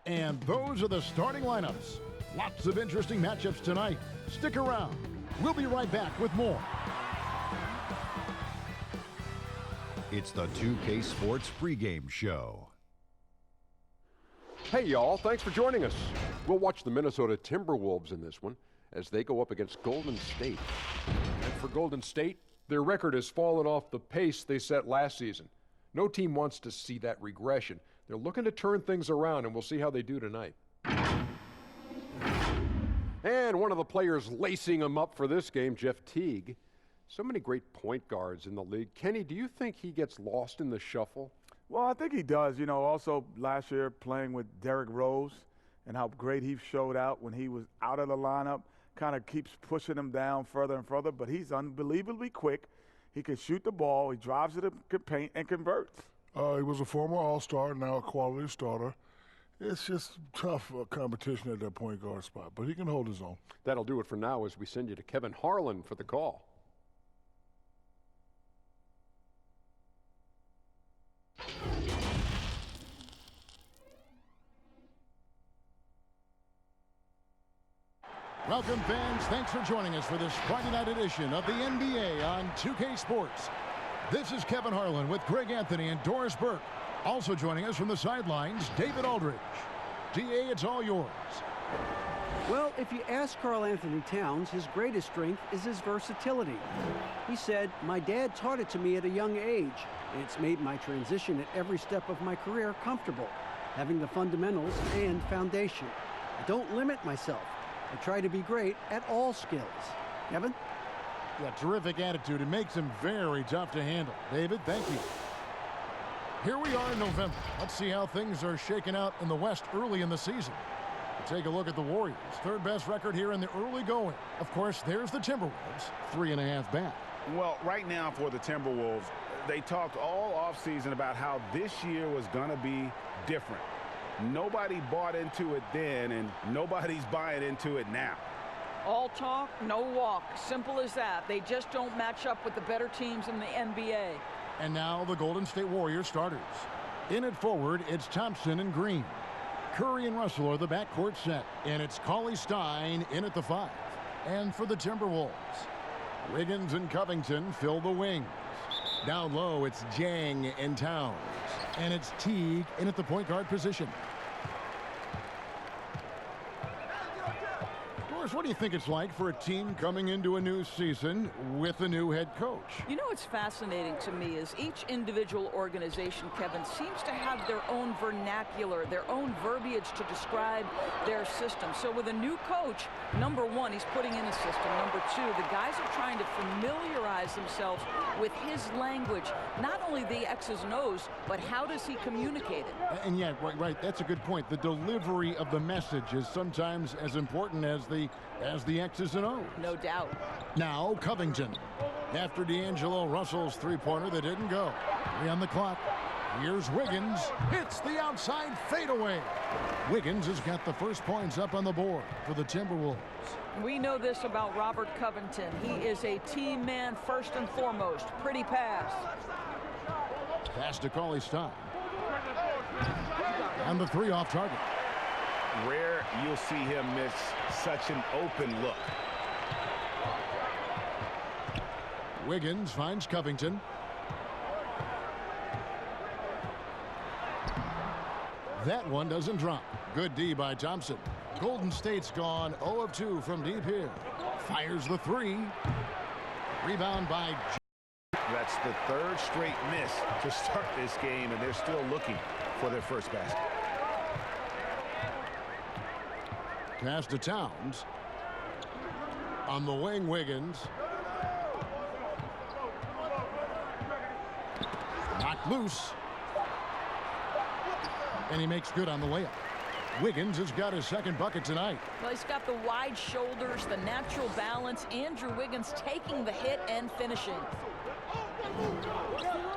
And those are the starting lineups. Lots of interesting matchups tonight. Stick around. We'll be right back with more. It's the 2K Sports pregame show. Hey, y'all. Thanks for joining us. We'll watch the Minnesota Timberwolves in this one as they go up against Golden State. And for Golden State, their record has fallen off the pace they set last season. No team wants to see that regression. They're looking to turn things around, and we'll see how they do tonight. And one of the players lacing them up for this game, Jeff Teague. So many great point guards in the league. Kenny, do you think he gets lost in the shuffle? Well, I think he does. You know, also last year playing with Derrick Rose and how great he showed out when he was out of the lineup, kind of keeps pushing him down further and further, but he's unbelievably quick. He can shoot the ball. He drives it to paint and converts. He was a former All-Star, now a quality starter. It's just tough competition at that point guard spot, but he can hold his own. That'll do it for now as we send you to Kevin Harlan for the call. Welcome, fans. Thanks for joining us for this Friday night edition of the NBA on 2K Sports. This is Kevin Harlan with Greg Anthony and Doris Burke. Also joining us from the sidelines, David Aldridge. DA, it's all yours. Well, if you ask Karl Anthony Towns, his greatest strength is his versatility. He said, "My dad taught it to me at a young age, and it's made my transition at every step of my career comfortable, having the fundamentals and foundation. I don't limit myself. I try to be great at all skills." Kevin? Yeah, terrific attitude. It makes him very tough to handle. David, thank you. Here we are in November. Let's see how things are shaking out in the West early in the season. We'll take a look at the Warriors. Third best record here in the early going. Of course, there's the Timberwolves, 3.5 back. Well, right now for the Timberwolves, they talked all offseason about how this year was going to be different. Nobody bought into it then, and nobody's buying into it now. All talk, no walk. Simple as that. They just don't match up with the better teams in the NBA. And now the Golden State Warriors starters. In at forward, it's Thompson and Green. Curry and Russell are the backcourt set, and it's Cauley-Stein in at the 5. And for the Timberwolves, Wiggins and Covington fill the wings. Down low, it's Jang and Towns. And it's Teague in at the point guard position. Doris, what do you think it's like for a team coming into a new season with a new head coach? You know what's fascinating to me is each individual organization, Kevin, seems to have their own vernacular, their own verbiage to describe their system. So with a new coach, number one, he's putting in a system. Number two, the guys are trying to familiarize themselves with his language, not only the X's and O's, but how does he communicate it? And yeah, right, that's a good point. The delivery of the message is sometimes as important as the X's and O's. No doubt. Now Covington. After D'Angelo Russell's three-pointer that didn't go. 3 on the clock. Here's Wiggins. Hits the outside fadeaway. Wiggins has got the first points up on the board for the Timberwolves. We know this about Robert Covington. He is a team man first and foremost. Pretty pass. Pass to Cauley-Stein. And the 3 off target. Rare you'll see him miss such an open look. Wiggins finds Covington. That one doesn't drop. Good D by Thompson. Golden State's gone 0 of 2 from deep here. Fires the 3. Rebound by... That's the third straight miss to start this game, and they're still looking for their first basket. Pass to Towns. On the wing, Wiggins. Knocked loose. And he makes good on the layup. Wiggins has got his second bucket tonight. Well, he's got the wide shoulders, the natural balance. Andrew Wiggins taking the hit and finishing.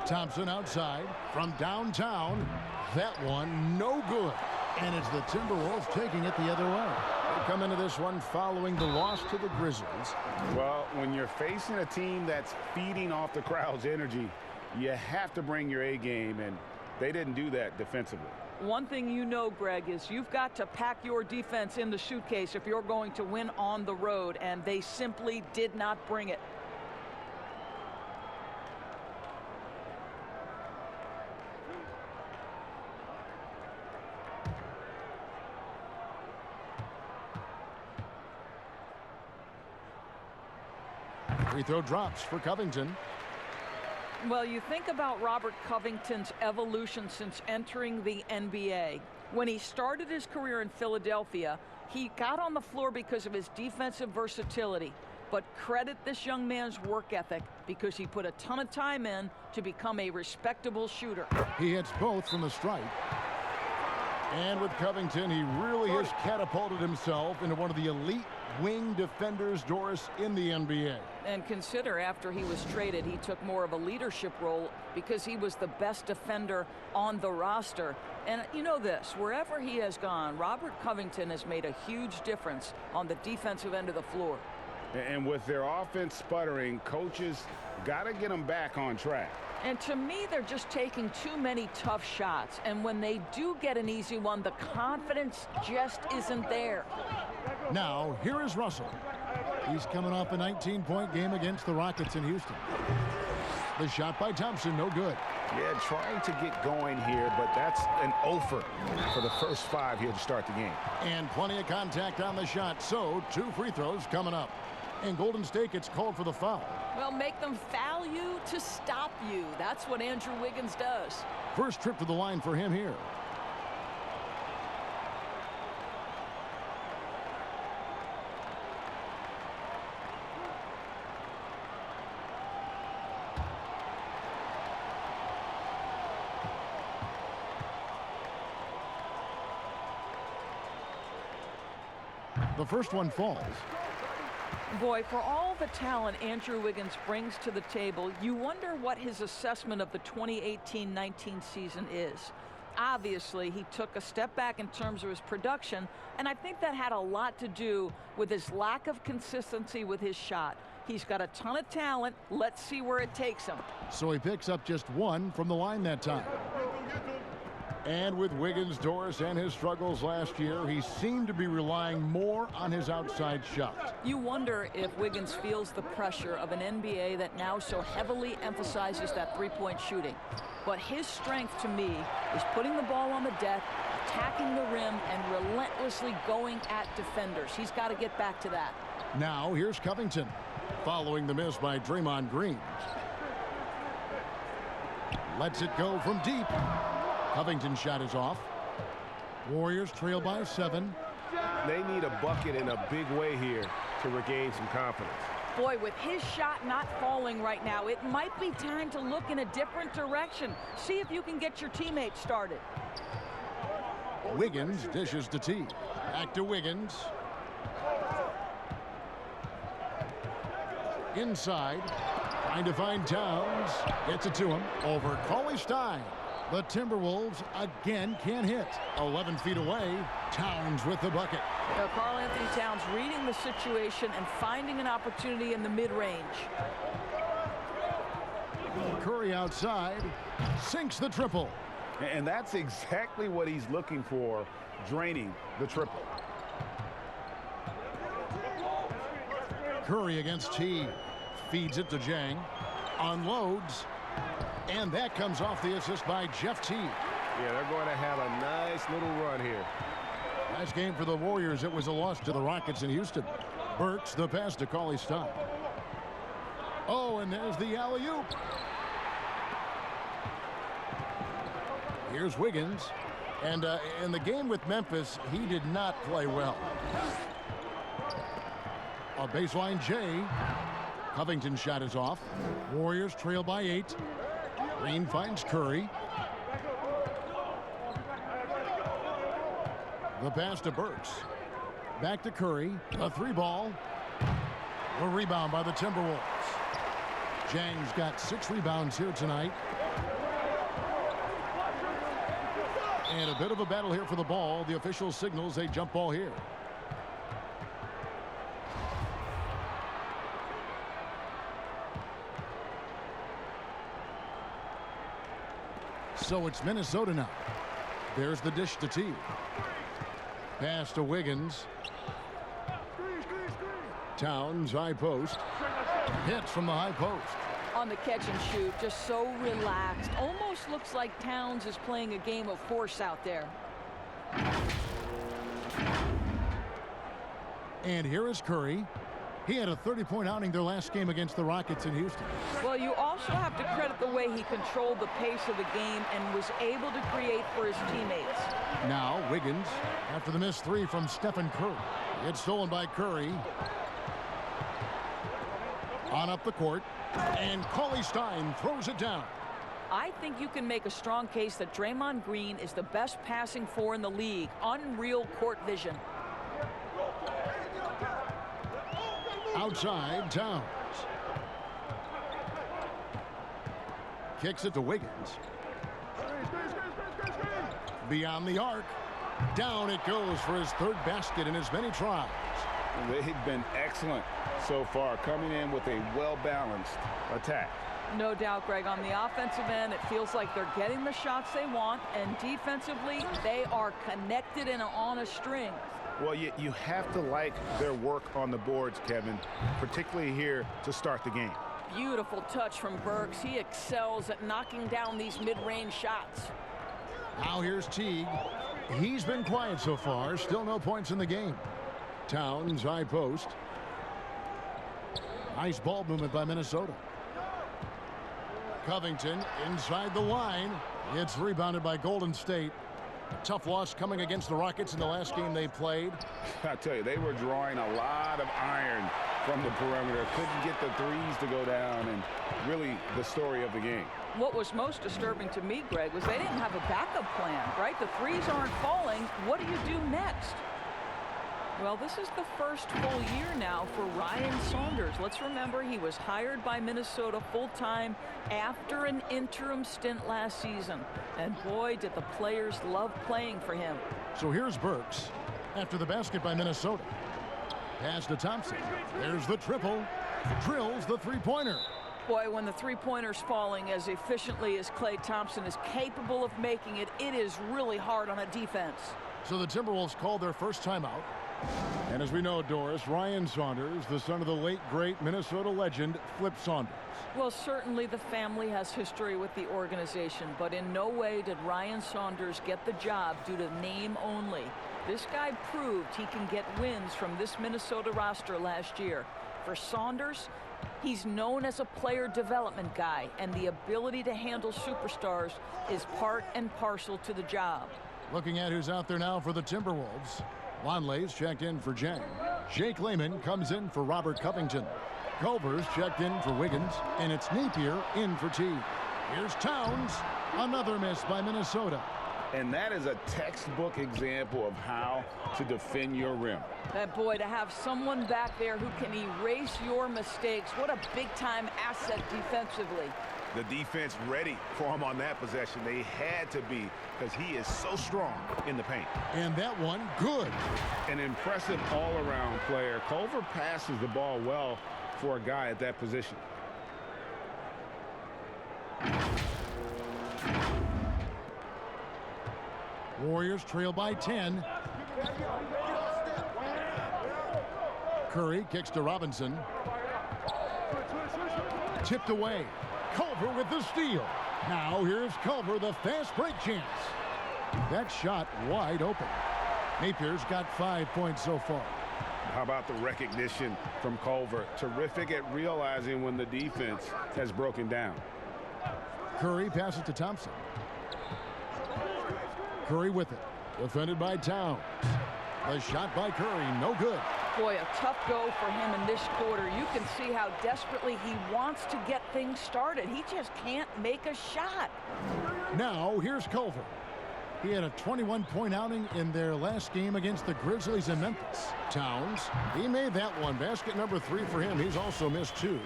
Thompson outside from downtown. That one no good. And it's the Timberwolves taking it the other way. They come into this one following the loss to the Grizzlies. Well, when you're facing a team that's feeding off the crowd's energy, you have to bring your A game, and they didn't do that defensively. One thing you know, Greg, is you've got to pack your defense in the suitcase if you're going to win on the road, and they simply did not bring it. Free throw drops for Covington. Well, you think about Robert Covington's evolution since entering the NBA. When he started his career in Philadelphia, he got on the floor because of his defensive versatility. But credit this young man's work ethic because he put a ton of time in to become a respectable shooter. He hits both from the stripe. And with Covington, he really has catapulted himself into one of the elite wing defenders, Doris, in the NBA. And consider after he was traded, he took more of a leadership role because he was the best defender on the roster. And you know this, wherever he has gone, Robert Covington has made a huge difference on the defensive end of the floor. And with their offense sputtering, coaches got to get them back on track. And to me, they're just taking too many tough shots. And when they do get an easy one, the confidence just isn't there. Now, here is Russell. He's coming off a 19-point game against the Rockets in Houston. The shot by Thompson, no good. Yeah, trying to get going here, but that's an offer for the first 5 here to start the game. And plenty of contact on the shot, so 2 free throws coming up. And Golden State gets called for the foul. Well, make them foul you to stop you. That's what Andrew Wiggins does. First trip to the line for him here. The first one falls. Boy, for all the talent Andrew Wiggins brings to the table, you wonder what his assessment of the 2018-19 season is. Obviously, he took a step back in terms of his production, and I think that had a lot to do with his lack of consistency with his shot. He's got a ton of talent. Let's see where it takes him. So he picks up just 1 from the line that time. And with Wiggins, Doris, and his struggles last year, he seemed to be relying more on his outside shot. You wonder if Wiggins feels the pressure of an NBA that now so heavily emphasizes that three-point shooting. But his strength, to me, is putting the ball on the deck, attacking the rim, and relentlessly going at defenders. He's got to get back to that. Now, here's Covington, following the miss by Draymond Green. Lets it go from deep. Covington's shot is off. Warriors trail by 7. They need a bucket in a big way here to regain some confidence. Boy, with his shot not falling right now, it might be time to look in a different direction. See if you can get your teammates started. Wiggins dishes to T. Back to Wiggins. Inside. Trying to find Towns. Gets it to him. Over Cauley-Stein. The Timberwolves again can't hit. 11 feet away. Towns with the bucket. Karl-Anthony Towns reading the situation and finding an opportunity in the mid-range. Curry outside. Sinks the triple. And that's exactly what he's looking for, draining the triple. Curry against T. Feeds it to Jang. Unloads. And that comes off the assist by Jeff T. Yeah, they're going to have a nice little run here. Last game for the Warriors, it was a loss to the Rockets in Houston. Burks the pass to Cauley-Stein. Oh, and there's the alley-oop. Here's Wiggins. And in the game with Memphis, he did not play well. A baseline J. Covington's shot is off. Warriors trail by 8. Green finds Curry. The pass to Burks. Back to Curry. A 3-ball. A rebound by the Timberwolves. Jang's got 6 rebounds here tonight. And a bit of a battle here for the ball. The official signals a jump ball here. So it's Minnesota now. There's the dish to Teague. Pass to Wiggins. Towns, high post. Hits from the high post. On the catch and shoot, just so relaxed. Almost looks like Towns is playing a game of horse out there. And here is Curry. He had a 30-point outing their last game against the Rockets in Houston. Well, you also have to credit the way he controlled the pace of the game and was able to create for his teammates. Now, Wiggins, after the missed three from Stephen Curry. It's stolen by Curry. On up the court, and Cauley Stein throws it down. I think you can make a strong case that Draymond Green is the best passing four in the league. Unreal court vision. Outside, Towns. Kicks it to Wiggins. Beyond the arc. Down it goes for his third basket in as many tries. They've been excellent so far, coming in with a well-balanced attack. No doubt, Greg. On the offensive end, it feels like they're getting the shots they want, and defensively, they are connected and on a string. Well, you have to like their work on the boards, Kevin, particularly here to start the game. Beautiful touch from Burks. He excels at knocking down these mid-range shots. Now here's Teague. He's been quiet so far. Still no points in the game. Towns, high post. Nice ball movement by Minnesota. Covington inside the line. It's rebounded by Golden State. Tough loss coming against the Rockets in the last game they played. I tell you, they were drawing a lot of iron from the perimeter. Couldn't get the threes to go down, and really the story of the game. What was most disturbing to me, Greg, was they didn't have a backup plan, right? The threes aren't falling. What do you do next? Well, this is the first full year now for Ryan Saunders. Let's remember he was hired by Minnesota full-time after an interim stint last season. And boy, did the players love playing for him. So here's Burks after the basket by Minnesota. Pass to Thompson. There's the triple. Drills the three-pointer. Boy, when the three-pointer's falling as efficiently as Klay Thompson is capable of making it, it is really hard on a defense. So the Timberwolves called their first timeout. And as we know, Doris, Ryan Saunders, the son of the late, great Minnesota legend, Flip Saunders. Well, certainly the family has history with the organization, but in no way did Ryan Saunders get the job due to name only. This guy proved he can get wins from this Minnesota roster last year. For Saunders, he's known as a player development guy, and the ability to handle superstars is part and parcel to the job. Looking at who's out there now for the Timberwolves. Longley's checked in for Jang. Jake Layman comes in for Robert Covington. Culver's checked in for Wiggins, and it's Napier in for Teague. Here's Towns. Another miss by Minnesota. And that is a textbook example of how to defend your rim. That boy, to have someone back there who can erase your mistakes, what a big-time asset defensively. The defense ready for him on that possession. They had to be, because he is so strong in the paint. And that one, good. An impressive all-around player. Culver passes the ball well for a guy at that position. Warriors trail by 10. Curry kicks to Robinson. Tipped away. Culver with the steal. Now here's Culver, the fast break chance. That shot wide open. Napier's got 5 points so far. How about the recognition from Culver? Terrific at realizing when the defense has broken down. Curry passes to Thompson. Curry with it. Defended by Towns. A shot by Curry, no good. Boy, a tough go for him in this quarter. You can see how desperately he wants to get things started. He just can't make a shot. Now, here's Culver. He had a 21-point outing in their last game against the Grizzlies in Memphis. Towns, he made that one. Basket number 3 for him. He's also missed 2.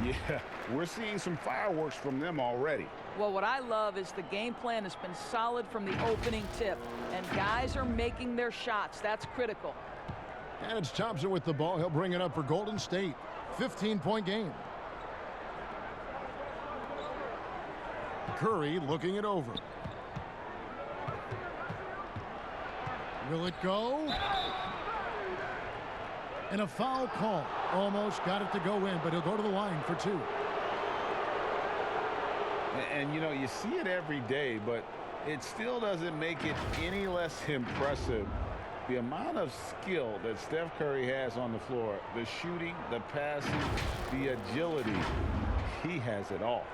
Yeah, we're seeing some fireworks from them already. Well, what I love is the game plan has been solid from the opening tip, and guys are making their shots. That's critical. And it's Thompson with the ball. He'll bring it up for Golden State. 15-point game. Curry looking it over. Will it go? And a foul call. Almost got it to go in, but he'll go to the line for 2. And you know, you see it every day, but it still doesn't make it any less impressive. The amount of skill that Steph Curry has on the floor, the shooting, the passing, the agility, he has it all.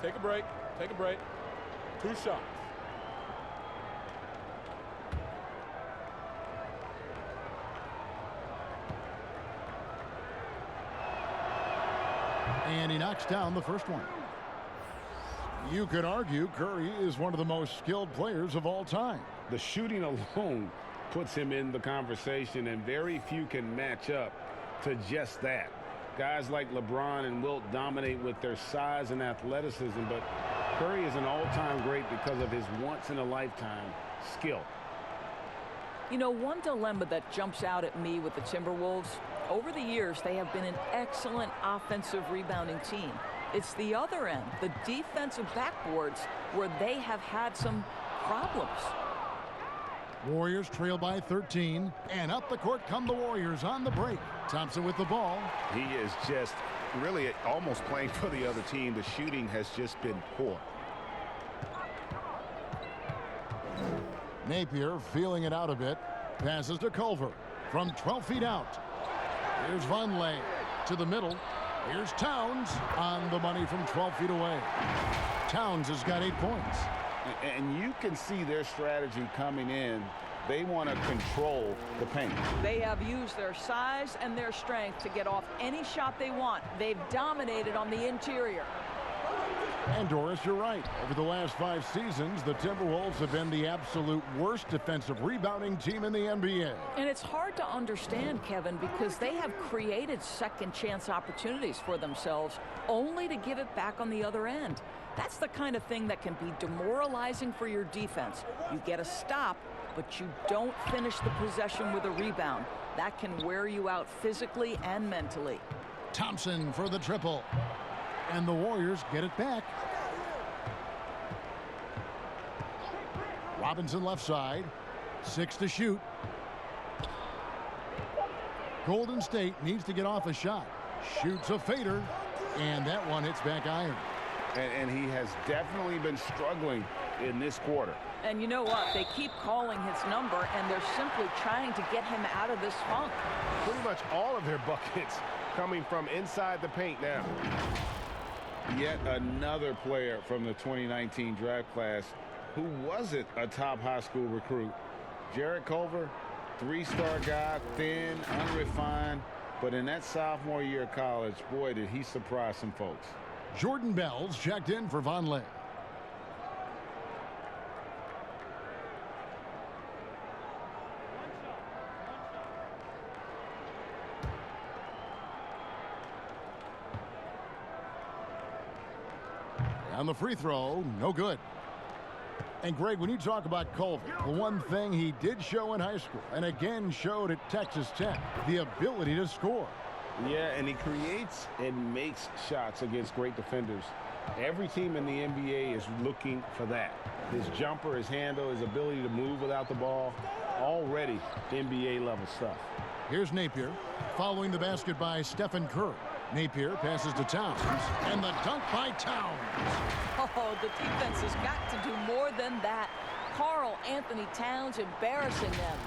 Take a break. Take a break. 2 shots. And he knocks down the first one. You could argue Curry is one of the most skilled players of all time. The shooting alone puts him in the conversation, and very few can match up to just that. Guys like LeBron and Wilt dominate with their size and athleticism, but Curry is an all-time great because of his once-in-a-lifetime skill. You know, one dilemma that jumps out at me with the Timberwolves, over the years, they have been an excellent offensive rebounding team. It's the other end, the defensive backboards, where they have had some problems. Warriors trail by 13, and up the court come the Warriors on the break. Thompson with the ball. He is just really almost playing for the other team. The shooting has just been poor. Napier feeling it out a bit. Passes to Culver from 12 feet out. Here's Vonleh to the middle. Here's Towns on the money from 12 feet away. Towns has got 8 points. And you can see their strategy coming in. They want to control the paint. They have used their size and their strength to get off any shot they want. They've dominated on the interior. And Doris, you're right. Over the last 5 seasons, the Timberwolves have been the absolute worst defensive rebounding team in the NBA. And it's hard to understand, Kevin, because they have created second chance opportunities for themselves only to give it back on the other end. That's the kind of thing that can be demoralizing for your defense. You get a stop, but you don't finish the possession with a rebound. That can wear you out physically and mentally. Thompson for the triple. And the Warriors get it back. Robinson left side. 6 to shoot. Golden State needs to get off a shot. Shoots a fader. And that one hits back iron. And he has definitely been struggling in this quarter. And you know what? They keep calling his number, and they're simply trying to get him out of this funk. Pretty much all of their buckets coming from inside the paint now. Yet another player from the 2019 draft class who wasn't a top high school recruit. Jarrett Culver, 3-star guy, thin, unrefined, but in that sophomore year of college, boy, did he surprise some folks. Jordan Bell's checked in for Vonleh. On the free throw, no good. And Greg, when you talk about Culver, the one thing he did show in high school and again showed at Texas Tech, the ability to score. Yeah, and he creates and makes shots against great defenders. Every team in the NBA is looking for that. His jumper, his handle, his ability to move without the ball, already NBA level stuff. Here's Napier following the basket by Stephen Curry. Napier passes to Towns, and the dunk by Towns. Oh, the defense has got to do more than that. Karl Anthony Towns embarrassing them.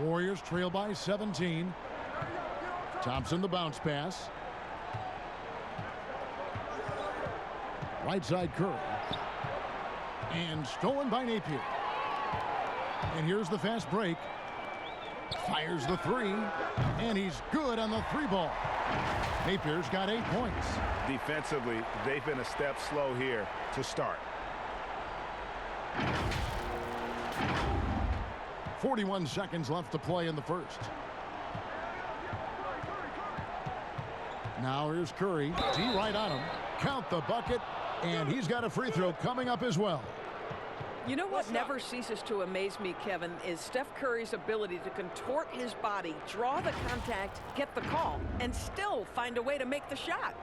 Warriors trail by 17. Thompson the bounce pass. Right side Curry. And stolen by Napier. And here's the fast break. Fires the 3, and he's good on the 3-ball. Napier's got 8 points. Defensively, they've been a step slow here to start. 41 seconds left to play in the first. Now here's Curry. D right on him. Count the bucket, and he's got a free throw coming up as well. You know what never ceases to amaze me, Kevin, is Steph Curry's ability to contort his body, draw the contact, get the call, and still find a way to make the shot.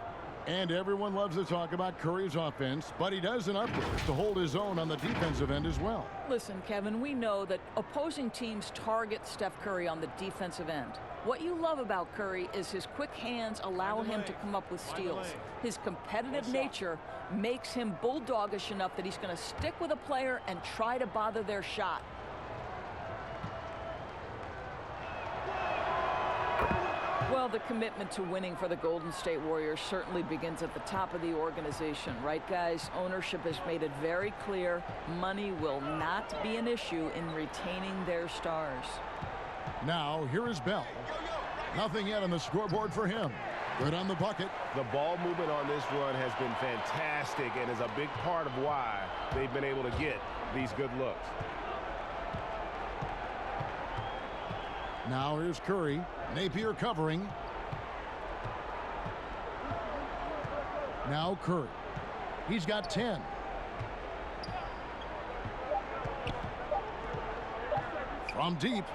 And everyone loves to talk about Curry's offense, but he does enough to hold his own on the defensive end as well. Listen, Kevin, we know that opposing teams target Steph Curry on the defensive end. What you love about Curry is his quick hands allow him to come up with steals. His competitive nature makes him bulldogish enough that he's going to stick with a player and try to bother their shot. Well, the commitment to winning for the Golden State Warriors certainly begins at the top of the organization, right, guys? Ownership has made it very clear money will not be an issue in retaining their stars. Now, here is Bell. Nothing yet on the scoreboard for him. Good on the bucket. The ball movement on this run has been fantastic and is a big part of why they've been able to get these good looks. Now here's Curry. Napier covering. Now Curry. He's got 10. From deep.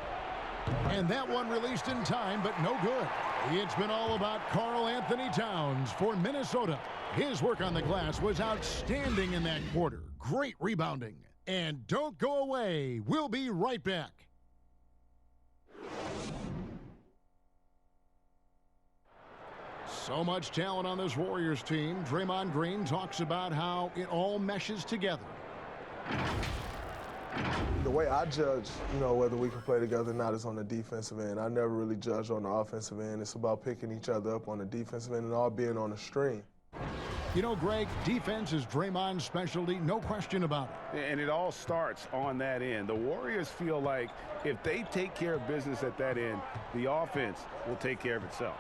And that one released in time, but no good. It's been all about Karl Anthony Towns for Minnesota. His work on the glass was outstanding in that quarter. Great rebounding. And don't go away. We'll be right back. So much talent on this Warriors team. Draymond Green talks about how it all meshes together. The way I judge, whether we can play together or not is on the defensive end. I never really judge on the offensive end. It's about picking each other up on the defensive end and all being on the string. You know, Greg, defense is Draymond's specialty, no question about it. And it all starts on that end. The Warriors feel like if they take care of business at that end, the offense will take care of itself.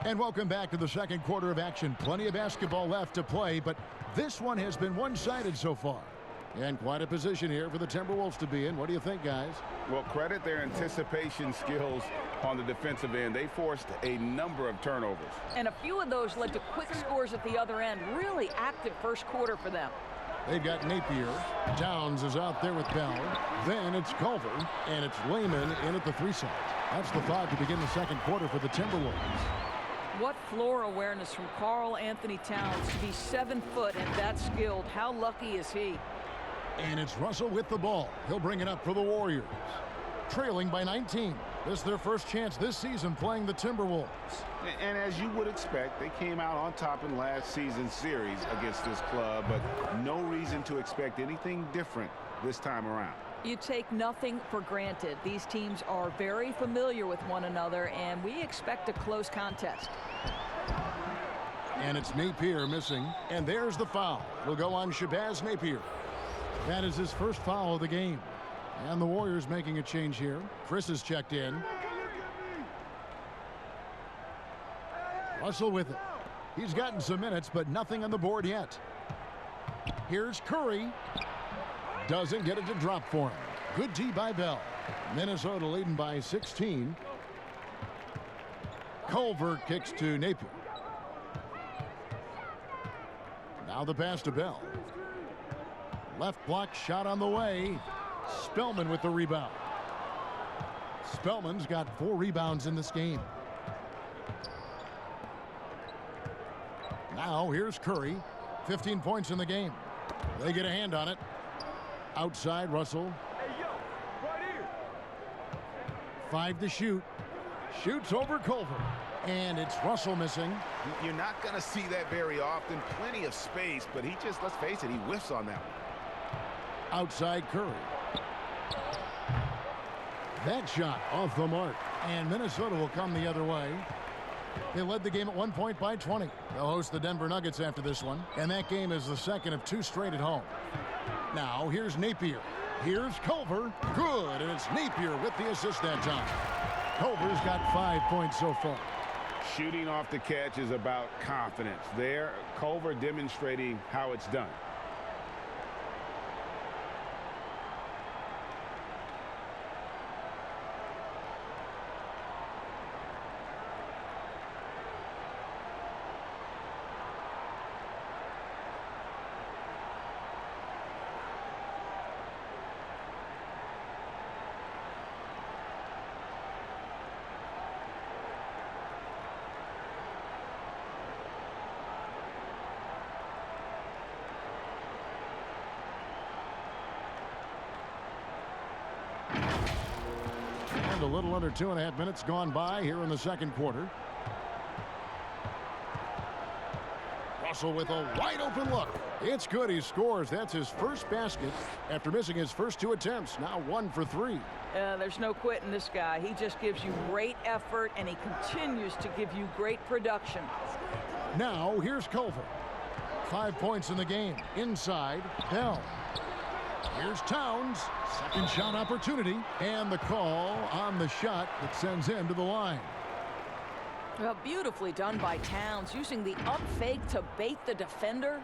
And welcome back to the second quarter of action. Plenty of basketball left to play, but this one has been one-sided so far. And quite a position here for the Timberwolves to be in. What do you think, guys? Well, credit their anticipation skills on the defensive end. They forced a number of turnovers. And a few of those led to quick scores at the other end. Really active first quarter for them. They've got Napier. Towns is out there with Bell. Then it's Culver, and it's Lehman in at the 3 side. That's the 5 to begin the second quarter for the Timberwolves. What floor awareness from Karl Anthony Towns to be 7 foot and that skilled. How lucky is he? And it's Russell with the ball. He'll bring it up for the Warriors. Trailing by 19. This is their first chance this season playing the Timberwolves. And as you would expect, they came out on top in last season's series against this club, but no reason to expect anything different this time around. You take nothing for granted. These teams are very familiar with one another, and we expect a close contest. And it's Napier missing, and there's the foul. It'll go on Shabazz Napier. That is his first foul of the game. And the Warriors making a change here. Chris is checked in. Russell with it. He's gotten some minutes, but nothing on the board yet. Here's Curry. Doesn't get it to drop for him. Good D by Bell. Minnesota leading by 16. Culver kicks to Napier. Now the pass to Bell. Left block shot on the way. Spellman with the rebound. Spellman's got 4 rebounds in this game. Now here's Curry. 15 points in the game. They get a hand on it. Outside Russell. 5 to shoot. Shoots over Culver. And it's Russell missing. You're not going to see that very often. Plenty of space, but he just, let's face it, he whiffs on that one. Outside Curry. That shot off the mark. And Minnesota will come the other way. They led the game at 1 point by 20. They'll host the Denver Nuggets after this one. And that game is the second of 2 straight at home. Now here's Napier. Here's Culver. Good. And it's Napier with the assist that time. Culver's got 5 points so far. Shooting off the catch is about confidence. There, Culver demonstrating how it's done. And a little under 2.5 minutes gone by here in the second quarter. Russell with a wide open look. It's good. He scores. That's his first basket after missing his first 2 attempts. Now 1 for 3. There's no quitting this guy. He just gives you great effort, and he continues to give you great production. Now here's Culver. 5 points in the game. Inside, Bell. Here's Towns. Second shot opportunity. And the call on the shot that sends him to the line. Well, beautifully done by Towns, using the up fake to bait the defender.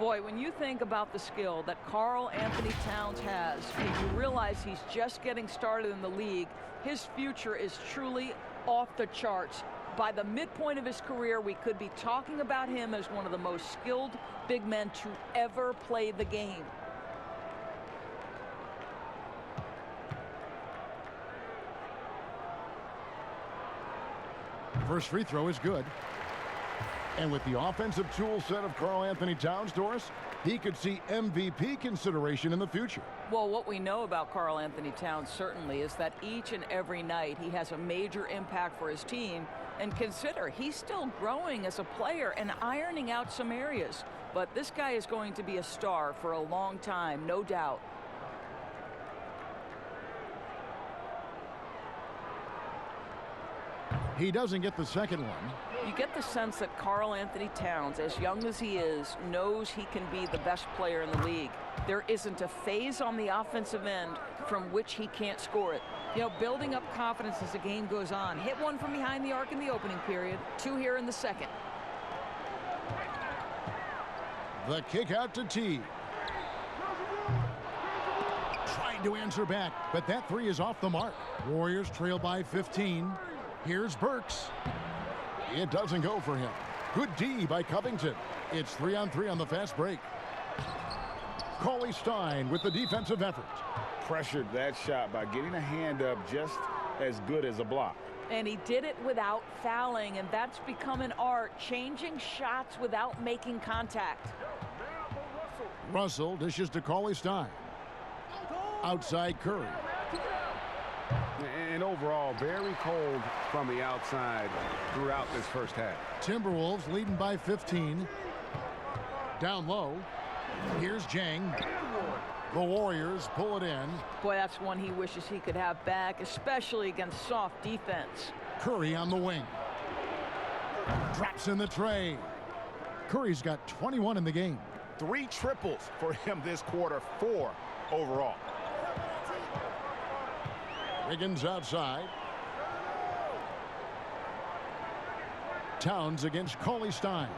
Boy, when you think about the skill that Karl Anthony Towns has, and you realize he's just getting started in the league, his future is truly off the charts. By the midpoint of his career, we could be talking about him as one of the most skilled big men to ever play the game. First free throw is good. And with the offensive tool set of Karl Anthony Towns, Doris, he could see MVP consideration in the future. Well, what we know about Karl Anthony Towns certainly is that each and every night he has a major impact for his team. And consider, he's still growing as a player and ironing out some areas. But this guy is going to be a star for a long time, no doubt. He doesn't get the second one. You get the sense that Karl Anthony Towns, as young as he is, knows he can be the best player in the league. There isn't a phase on the offensive end from which he can't score it. You know, building up confidence as the game goes on. Hit one from behind the arc in the opening period, 2 here in the second. The kick out to T. Trying to answer back, but that 3 is off the mark. Warriors trail by 15. Here's Burks. It doesn't go for him. Good D by Covington. It's 3-on-3 on the fast break. Cauley Stein with the defensive effort. Pressured that shot by getting a hand up just as good as a block. And he did it without fouling, and that's become an art, changing shots without making contact. Russell dishes to Cauley Stein. Outside Curry. And overall, very cold from the outside throughout this first half. Timberwolves leading by 15. Down low. Here's Jang. The Warriors pull it in. Boy, that's one he wishes he could have back, especially against soft defense. Curry on the wing. Drops in the tray. Curry's got 21 in the game. 3 triples for him this quarter, 4 overall. Wiggins outside. Towns against Cauley Stein.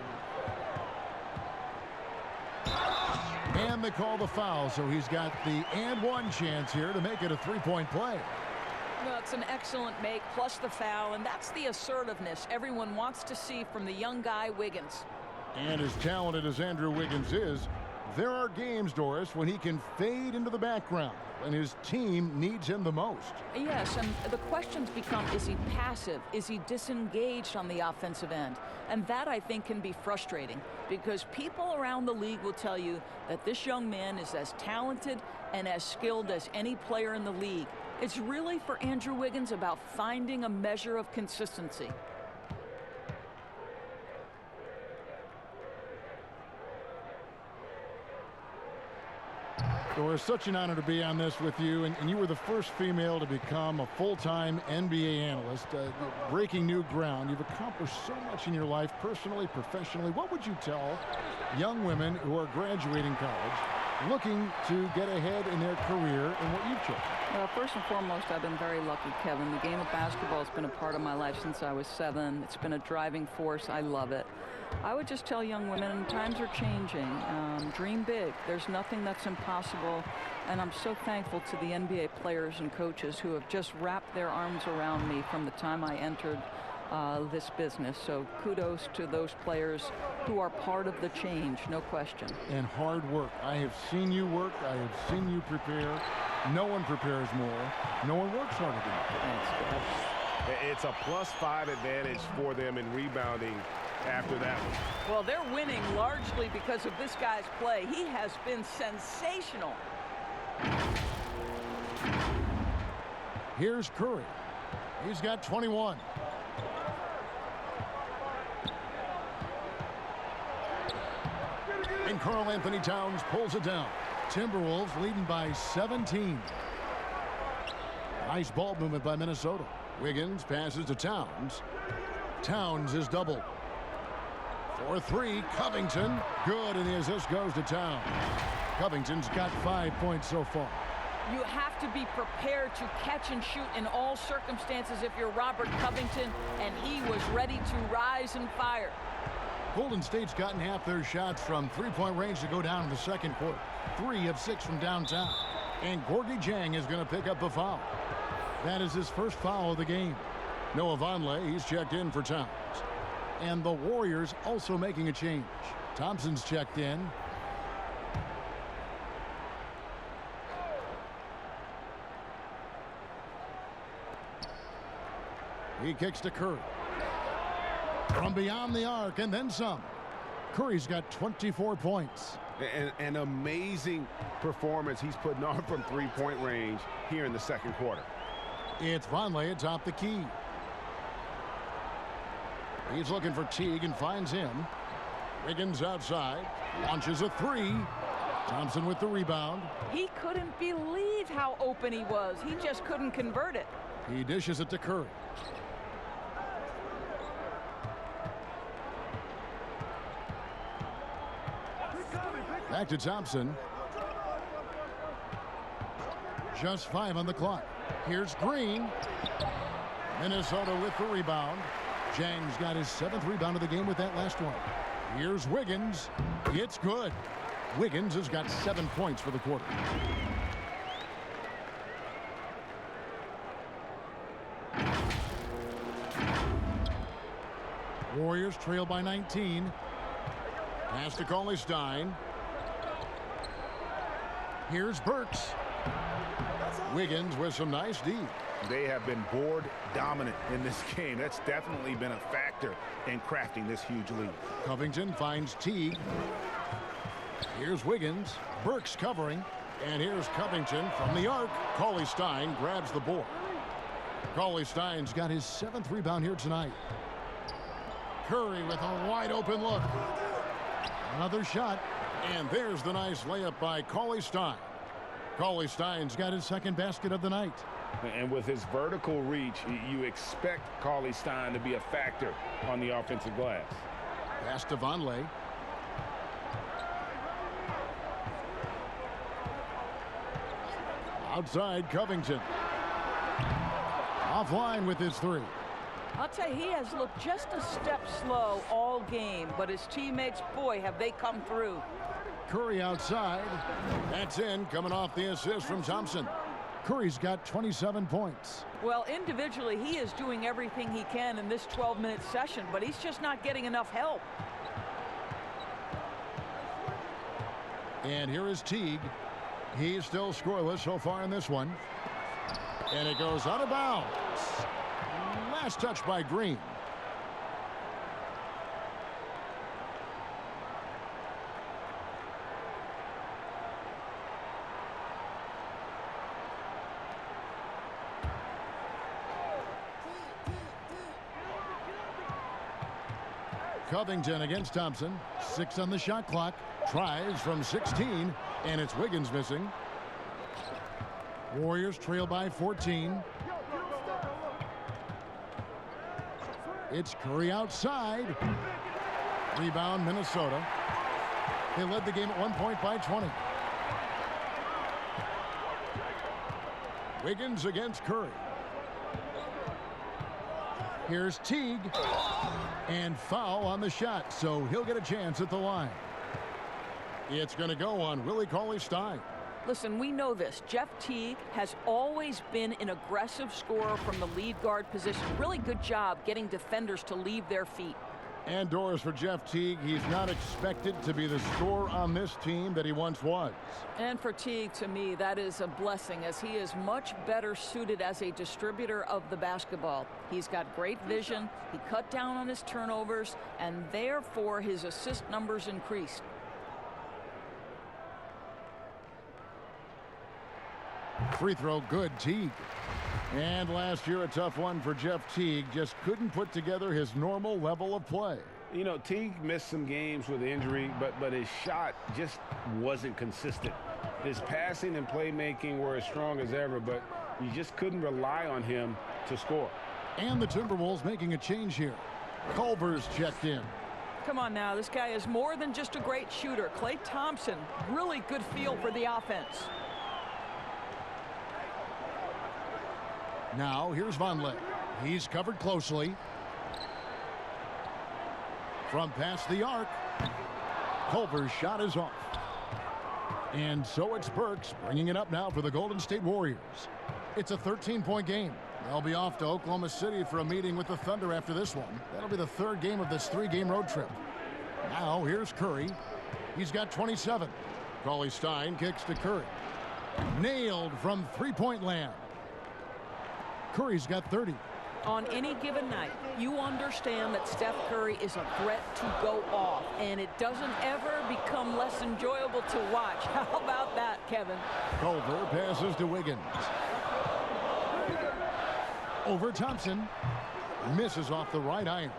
And they call the foul, so he's got the and one chance here to make it a 3-point play. Well, it's an excellent make, plus the foul, and that's the assertiveness everyone wants to see from the young guy, Wiggins. And as talented as Andrew Wiggins is, there are games, Doris, when he can fade into the background, and his team needs him the most. Yes, and the questions become, is he passive? Is he disengaged on the offensive end? And that, I think, can be frustrating, because people around the league will tell you that this young man is as talented and as skilled as any player in the league. It's really, for Andrew Wiggins, about finding a measure of consistency. Doris, such an honor to be on this with you, and you were the first female to become a full-time NBA analyst, breaking new ground. You've accomplished so much in your life, personally, professionally. What would you tell young women who are graduating college, looking to get ahead in their career and what you've chosen? Well, first and foremost, I've been very lucky, Kevin. The game of basketball has been a part of my life since I was 7. It's been a driving force. I love it. I would just tell young women, times are changing. Dream big. There's nothing that's impossible. And I'm so thankful to the NBA players and coaches who have just wrapped their arms around me from the time I entered this business. So kudos to those players who are part of the change, no question. And hard work. I have seen you work. I have seen you prepare. No one prepares more. No one works harder than you. Thanks. It's a +5 advantage for them in rebounding after that one. Well, they're winning largely because of this guy's play. He has been sensational. Here's Curry. He's got 21. And Karl Anthony Towns pulls it down. Timberwolves leading by 17. Nice ball movement by Minnesota. Wiggins passes to Towns. Towns is doubled. For three, Covington. Good, and the assist goes to Towns. Covington's got 5 points so far. You have to be prepared to catch and shoot in all circumstances if you're Robert Covington, and he was ready to rise and fire. Golden State's gotten half their shots from three-point range to go down in the second quarter. 3 of 6 from downtown. And Gorgui Dieng is going to pick up the foul. That is his first foul of the game. Noah Vonleh, he's checked in for Towns. And the Warriors also making a change. Thompson's checked in. He kicks to Curry. From beyond the arc and then some. Curry's got 24 points. An amazing performance he's putting on from three-point range here in the second quarter. It's Vonleh atop the key. He's looking for Teague and finds him. Wiggins outside. Launches a three. Thompson with the rebound. He couldn't believe how open he was. He just couldn't convert it. He dishes it to Curry. Back to Thompson. Just 5 on the clock. Here's Green. Minnesota with the rebound. Dieng's got his 7th rebound of the game with that last one. Here's Wiggins. It's good. Wiggins has got 7 points for the quarter. Warriors trail by 19. Pass to Cauley Stein. Here's Burks. Wiggins with some nice D. They have been board dominant in this game. That's definitely been a factor in crafting this huge lead. Covington finds Teague. Here's Wiggins. Burks covering. And here's Covington from the arc. Cauley Stein grabs the board. Cauley Stein's got his 7th rebound here tonight. Curry with a wide open look. Another shot. And there's the nice layup by Cauley Stein. Cauley Stein's got his 2nd basket of the night. And with his vertical reach, you expect Cauley Stein to be a factor on the offensive glass. Pass to Vonleh. Outside, Covington. Offline with his 3. I'll tell you, he has looked just a step slow all game, but his teammates, boy, have they come through. Curry outside. That's in, coming off the assist from Thompson. Curry's got 27 points. Well, individually, he is doing everything he can in this 12-minute session, but he's just not getting enough help. And here is Teague. He's still scoreless so far in this one. And it goes out of bounds. Last touch by Green. Covington against Thompson. 6 on the shot clock. Tries from 16, and it's Wiggins missing. Warriors trail by 14. It's Curry outside. Rebound, Minnesota. They led the game at 1 point by 20. Wiggins against Curry. Here's Teague. And foul on the shot, so he'll get a chance at the line. It's going to go on Willie Cauley Stein. Listen, we know this. Jeff Teague has always been an aggressive scorer from the lead guard position. Really good job getting defenders to leave their feet. And doors for Jeff Teague. He's not expected to be the scorer on this team that he once was. And for Teague, to me, that is a blessing, as he is much better suited as a distributor of the basketball. He's got great vision. He cut down on his turnovers, and therefore his assist numbers increased. Free throw good, Teague. And last year, a tough one for Jeff Teague. Just couldn't put together his normal level of play. You know, Teague missed some games with injury, but his shot just wasn't consistent. His passing and playmaking were as strong as ever, but you just couldn't rely on him to score. And the Timberwolves making a change here. Culver's checked in. Come on now, this guy is more than just a great shooter. Klay Thompson, really good feel for the offense. Now, here's Vonleh. He's covered closely. From past the arc, Culver's shot is off. And so it's Burks bringing it up now for the Golden State Warriors. It's a 13-point game. They'll be off to Oklahoma City for a meeting with the Thunder after this one. That'll be the third game of this 3-game road trip. Now, here's Curry. He's got 27. Cauley Stein kicks to Curry. Nailed from three-point land. Curry's got 30. On any given night, you understand that Steph Curry is a threat to go off, and it doesn't ever become less enjoyable to watch. How about that, Kevin? Culver passes to Wiggins. Over Thompson. Misses off the right iron.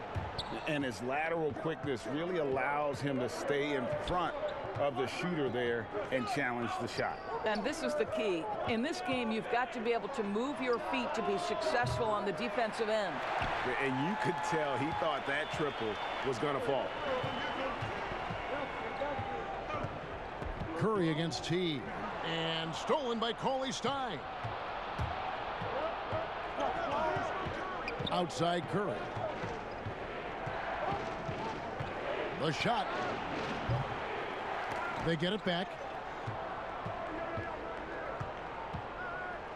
And his lateral quickness really allows him to stay in front of the shooter there and challenge the shot. And this is the key. In this game, you've got to be able to move your feet to be successful on the defensive end. And you could tell he thought that triple was going to fall. Curry against Teague. And stolen by Cauley Stein. Outside Curry. The shot. They get it back.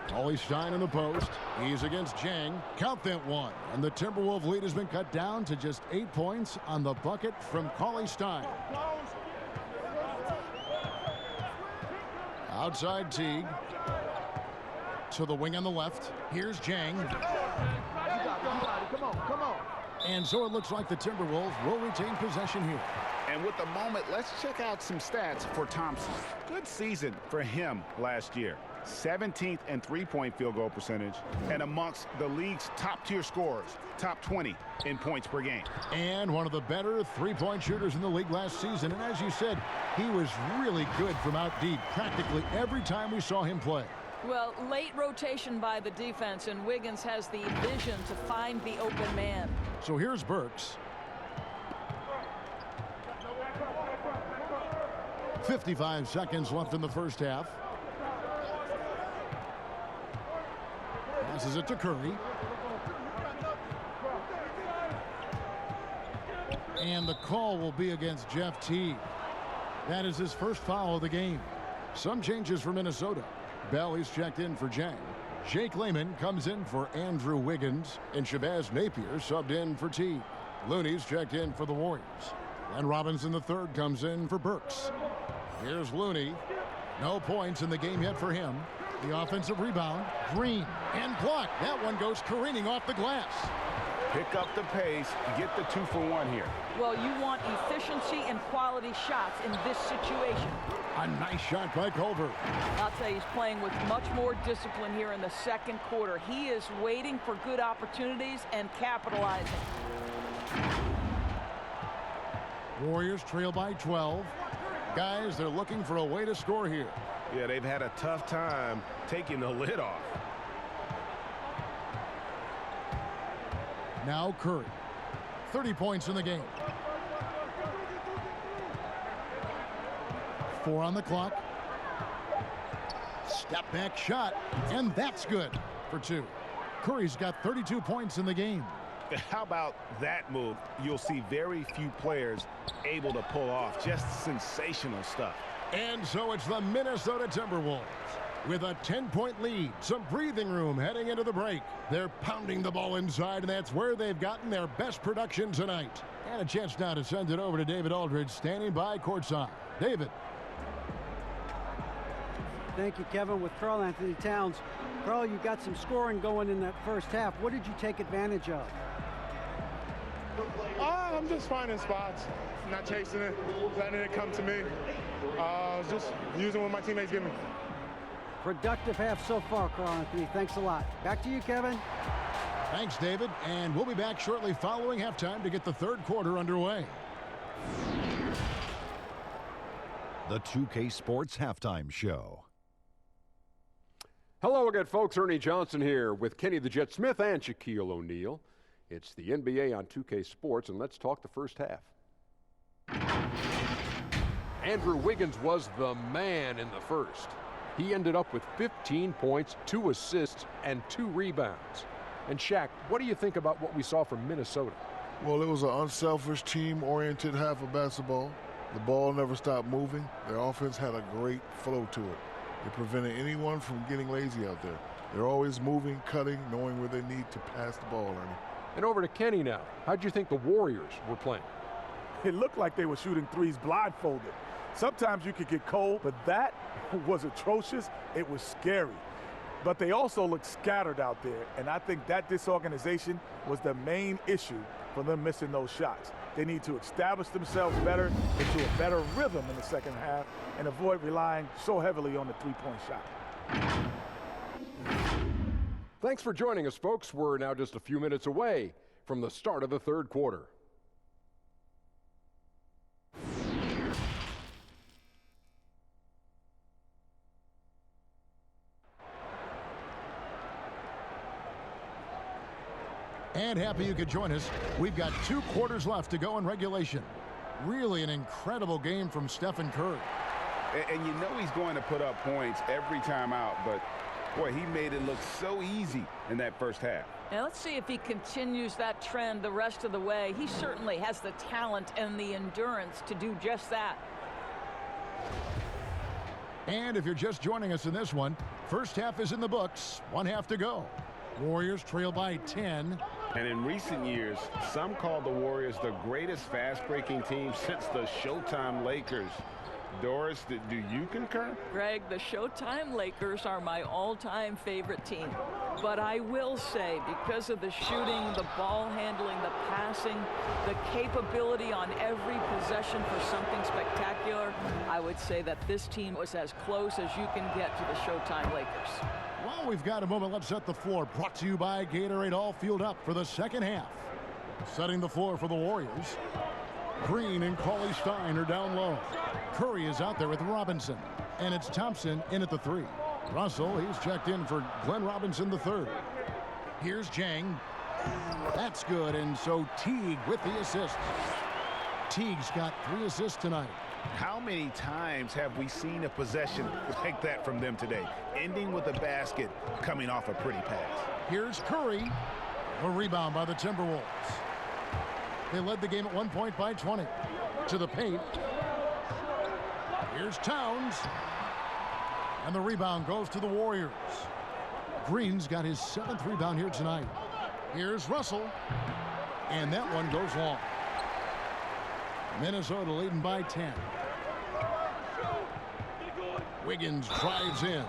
Cauley Stein in the post. He's against Jang. Count that one. And the Timberwolves lead has been cut down to just 8 points on the bucket from Cauley Stein. Outside Teague. To the wing on the left. Here's Jang. Come on. And so it looks like the Timberwolves will retain possession here. And with the moment, let's check out some stats for Thompson. Good season for him last year. 17th in three-point field goal percentage and amongst the league's top-tier scorers, top 20 in points per game. And one of the better three-point shooters in the league last season. And as you said, he was really good from out deep practically every time we saw him play. Well, late rotation by the defense, and Wiggins has the vision to find the open man. So here's Burks. 55 seconds left in the first half. Passes it to Curry. And the call will be against Jeff Teague. That is his first foul of the game. Some changes for Minnesota. Bell is checked in for Jang. Jake Layman comes in for Andrew Wiggins. And Shabazz Napier subbed in for Teague. Looney's checked in for the Warriors. And Robinson III comes in for Burks. Here's Looney. No points in the game yet for him. The offensive rebound. Green. And blocked. That one goes careening off the glass. Pick up the pace. Get the 2-for-1 here. Well, you want efficiency and quality shots in this situation. A nice shot by Culver. I'll tell you, he's playing with much more discipline here in the second quarter. He is waiting for good opportunities and capitalizing. Warriors trail by 12. Guys, they're looking for a way to score here. Yeah, they've had a tough time taking the lid off. Now Curry. 30 points in the game. 4 on the clock. Step back shot. And that's good for 2. Curry's got 32 points in the game. How about that move? You'll see very few players able to pull off. Just sensational stuff. And so it's the Minnesota Timberwolves with a 10-point lead. Some breathing room heading into the break. They're pounding the ball inside, and that's where they've gotten their best production tonight. And a chance now to send it over to David Aldridge, standing by courtside. David. Thank you, Kevin. With Karl Anthony Towns. Karl, you got some scoring going in that first half. What did you take advantage of? I'm just finding spots, not chasing it, letting it come to me. Just using what my teammates give me. Productive half so far, Carl Anthony. Thanks a lot. Back to you, Kevin. Thanks, David. And we'll be back shortly following halftime to get the third quarter underway. The 2K Sports Halftime Show. Hello again, folks. Ernie Johnson here with Kenny the Jet Smith and Shaquille O'Neal. It's the NBA on 2K Sports, and let's talk the first half. Andrew Wiggins was the man in the first. He ended up with 15 points, 2 assists, and 2 rebounds. And Shaq, what do you think about what we saw from Minnesota? Well, it was an unselfish, team-oriented half of basketball. The ball never stopped moving. Their offense had a great flow to it. It prevented anyone from getting lazy out there. They're always moving, cutting, knowing where they need to pass the ball, Ernie. And over to Kenny now. How'd you think the Warriors were playing? It looked like they were shooting threes blindfolded. Sometimes you could get cold, but that was atrocious. It was scary. But they also looked scattered out there, and I think that disorganization was the main issue for them missing those shots. They need to establish themselves better into a better rhythm in the second half and avoid relying so heavily on the three-point shot. Thanks for joining us, folks. We're now just a few minutes away from the start of the third quarter. And happy you could join us. We've got 2 quarters left to go in regulation. Really an incredible game from Stephen Curry. And you know he's going to put up points every time out, but boy, he made it look so easy in that first half. Now let's see if he continues that trend the rest of the way. He certainly has the talent and the endurance to do just that. And if you're just joining us in this one, first half is in the books. 1 half to go. Warriors trail by 10. And in recent years, some call the Warriors the greatest fast-breaking team since the Showtime Lakers. Doris, do you concur? Greg, the Showtime Lakers are my all-time favorite team. But I will say, because of the shooting, the ball handling, the passing, the capability on every possession for something spectacular, I would say that this team was as close as you can get to the Showtime Lakers. Well, we've got a moment. Let's set the floor. Brought to you by Gatorade. All fueled up for the second half. Setting the floor for the Warriors. Green and Cauley Stein are down low. Curry is out there with Robinson. And it's Thompson in at the 3. Russell, he's checked in for Glenn Robinson the 3rd. Here's Jang. That's good. And so Teague with the assist. Teague's got 3 assists tonight. How many times have we seen a possession like that from them today, ending with a basket coming off a pretty pass? Here's Curry. A rebound by the Timberwolves. They led the game at 1 point by 20. To the paint. Here's Towns. And the rebound goes to the Warriors. Green's got his 7th rebound here tonight. Here's Russell. And that one goes long. Minnesota leading by 10. Wiggins drives in.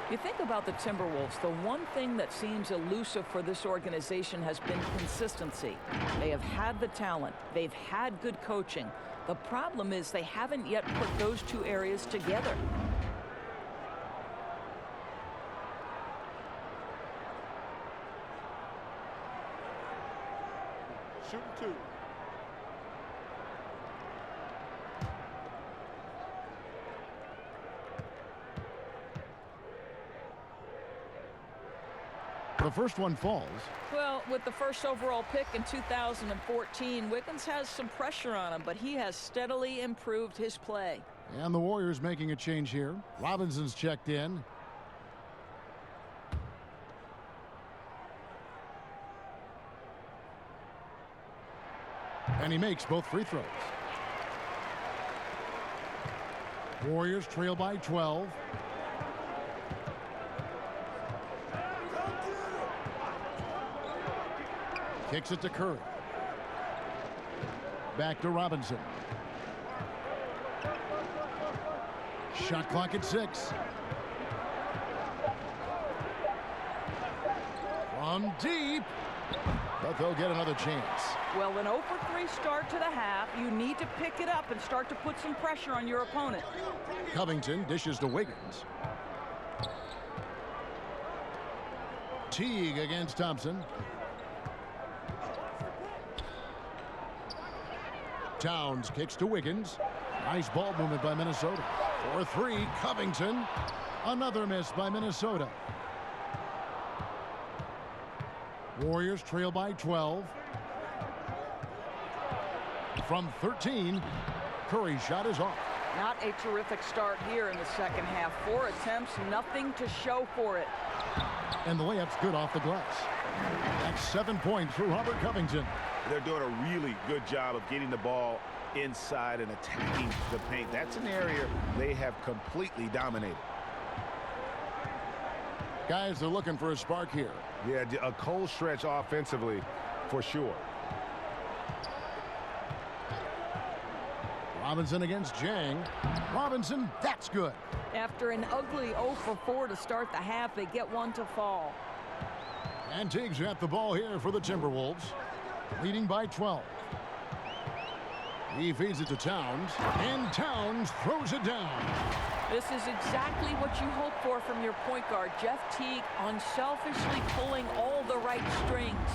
You think about the Timberwolves, the one thing that seems elusive for this organization has been consistency. They have had the talent. They've had good coaching. The problem is they haven't yet put those 2 areas together. Shooting 2. The first one falls. Well, with the first overall pick in 2014, Wiggins has some pressure on him, but he has steadily improved his play. And the Warriors making a change here. Robinson's checked in. And he makes both free throws. Warriors trail by 12. Kicks it to Curry. Back to Robinson. Shot clock at 6. From deep. But they'll get another chance. Well, an 0 for 3 start to the half. You need to pick it up and start to put some pressure on your opponent. Covington dishes to Wiggins. Teague against Thompson. Towns kicks to Wiggins. Nice ball movement by Minnesota. For three, Covington. Another miss by Minnesota. Warriors trail by 12. From 13, Curry's shot is off. Not a terrific start here in the second half. 4 attempts, nothing to show for it. And the layup's good off the glass. That's 7 points for Robert Covington. They're doing a really good job of getting the ball inside and attacking the paint. That's an area they have completely dominated. Guys, they're looking for a spark here. Yeah, a cold stretch offensively for sure. Robinson against Jang. Robinson, that's good. After an ugly 0 for 4 to start the half, they get one to fall. And Teague's got the ball here for the Timberwolves, leading by 12. He feeds it to Towns, and Towns throws it down. This is exactly what you hope for from your point guard, Jeff Teague, unselfishly pulling all the right strings.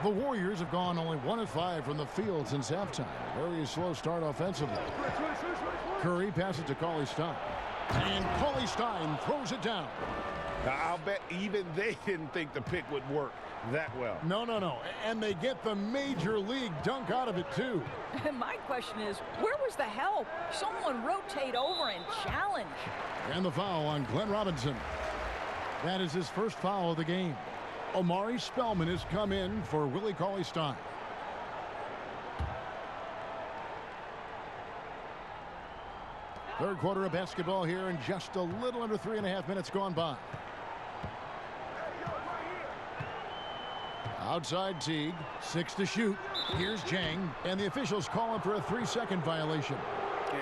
The Warriors have gone only 1 of 5 from the field since halftime. Very slow start offensively. Curry passes to Cauley-Stein. And Cauley-Stein throws it down. I'll bet even they didn't think the pick would work that well. No. And they get the major league dunk out of it, too. My question is, where was the help? Someone rotate over and challenge. And the foul on Glenn Robinson. That is his first foul of the game. Omari Spellman has come in for Willie Cauley-Stein. Third quarter of basketball here, and just a little under 3.5 minutes gone by. Outside Teague, 6 to shoot. Here's Jang, and the officials call him for a 3-second violation.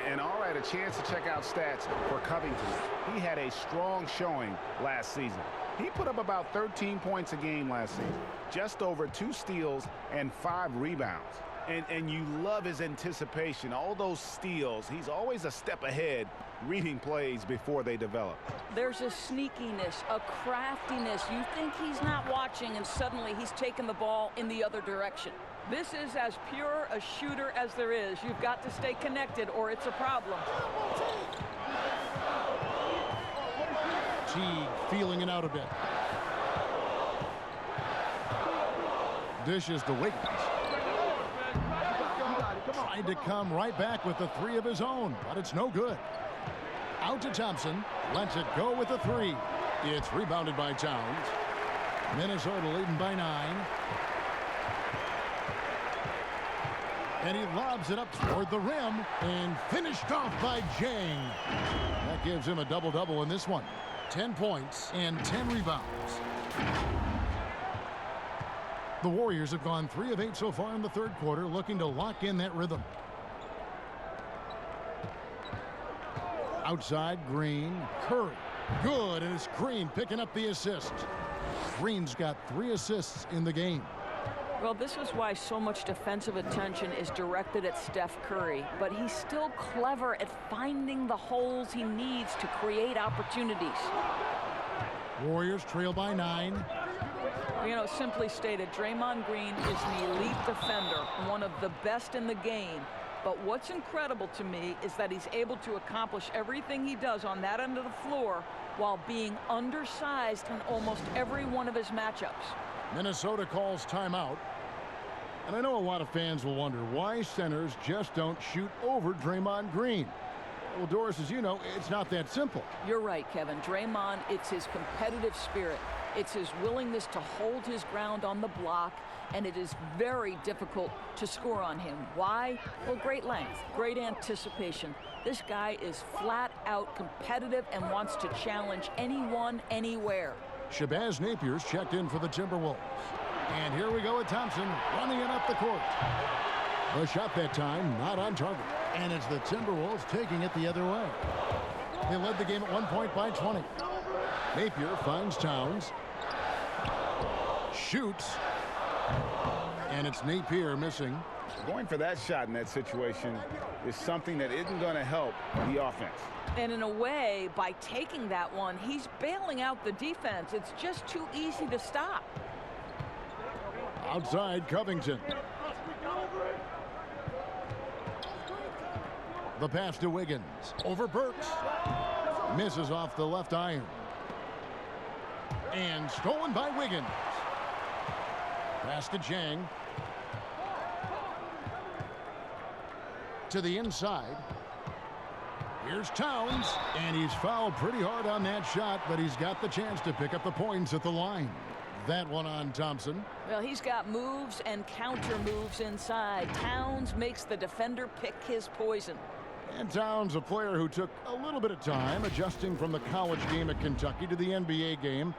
And all right, a chance to check out stats for Covington. He had a strong showing last season. He put up about 13 points a game last season, just over 2 steals and 5 rebounds. And you love his anticipation, all those steals. He's always a step ahead, reading plays before they develop. There's a sneakiness, a craftiness. You think he's not watching, and suddenly he's taking the ball in the other direction. This is as pure a shooter as there is. You've got to stay connected, or it's a problem. Teague feeling it out a bit. Dishes to Wiggins. Tried to come right back with the 3 of his own, but it's no good. Out to Thompson. Lets it go with the 3. It's rebounded by Towns. Minnesota leading by 9. And he lobs it up toward the rim and finished off by Jang. That gives him a double-double in this one. 10 points and 10 rebounds. The Warriors have gone 3 of 8 so far in the third quarter, looking to lock in that rhythm. Outside, Green. Curry. Good, and it's Green picking up the assist. Green's got 3 assists in the game. Well, this is why so much defensive attention is directed at Steph Curry, but he's still clever at finding the holes he needs to create opportunities. Warriors trail by 9. You know, simply stated, Draymond Green is an elite defender, one of the best in the game. But what's incredible to me is that he's able to accomplish everything he does on that end of the floor while being undersized in almost every one of his matchups. Minnesota calls timeout. And I know a lot of fans will wonder why centers just don't shoot over Draymond Green. Well, Doris, as you know, it's not that simple. You're right, Kevin. Draymond, it's his competitive spirit. It's his willingness to hold his ground on the block, and it is very difficult to score on him. Why? Well, great length, great anticipation. This guy is flat out competitive and wants to challenge anyone, anywhere. Shabazz Napier's checked in for the Timberwolves. And here we go with Thompson running it up the court. The shot that time not on target. And it's the Timberwolves taking it the other way. They led the game at 1 point by 20. Napier finds Towns. Shoots. And it's Napier missing. Going for that shot in that situation is something that isn't going to help the offense. And in a way, by taking that one, he's bailing out the defense. It's just too easy to stop. Outside Covington. The pass to Wiggins. Over Burks. Misses off the left iron. And stolen by Wiggins. Pass to Jang. To the inside. Here's Towns. And he's fouled pretty hard on that shot, but he's got the chance to pick up the points at the line. That one on Thompson. Well, he's got moves and counter moves inside. Towns makes the defender pick his poison. And Towns, a player who took a little bit of time adjusting from the college game at Kentucky to the NBA game,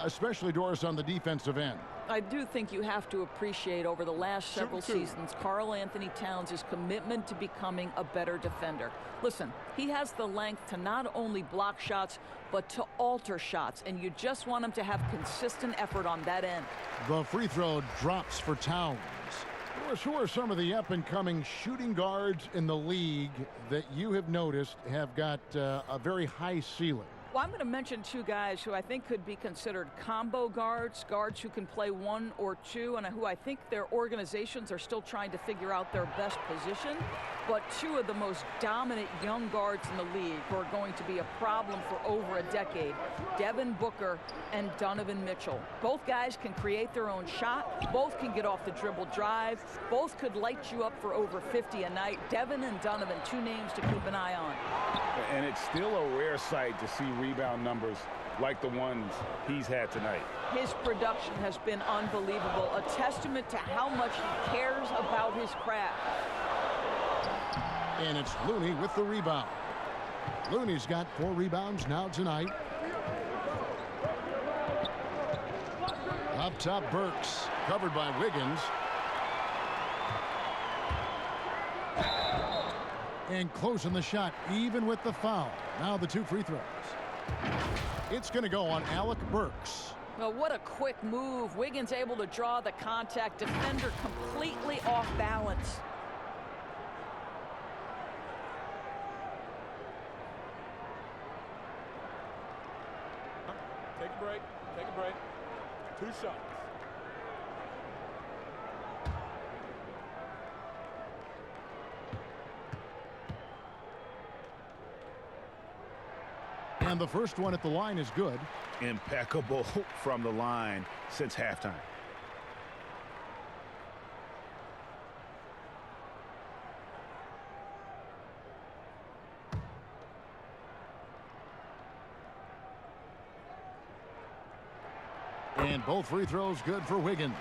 especially Doris on the defensive end. I do think you have to appreciate over the last several seasons Karl Anthony Towns' commitment to becoming a better defender. Listen, he has the length to not only block shots, but to alter shots, and you just want him to have consistent effort on that end. The free throw drops for Towns. Who are some of the up-and-coming shooting guards in the league that you have noticed have got a very high ceiling? Well, I'm going to mention two guys who I think could be considered combo guards, guards who can play one or two, and who I think their organizations are still trying to figure out their best position. But two of the most dominant young guards in the league who are going to be a problem for over a decade, Devin Booker and Donovan Mitchell. Both guys can create their own shot. Both can get off the dribble drive. Both could light you up for over 50 a night. Devin and Donovan, two names to keep an eye on. And it's still a rare sight to see rebound numbers like the ones he's had tonight. His production has been unbelievable, a testament to how much he cares about his craft. And it's Looney with the rebound. Looney's got 4 rebounds now tonight. Up top, Burks, covered by Wiggins. And closing the shot, even with the foul. Now the 2 free throws. It's going to go on Alec Burks. Well, what a quick move. Wiggins able to draw the contact. Defender completely off balance. Take a break. Take a break. 2 shots. And the first one at the line is good. Impeccable from the line since halftime. And both free throws good for Wiggins.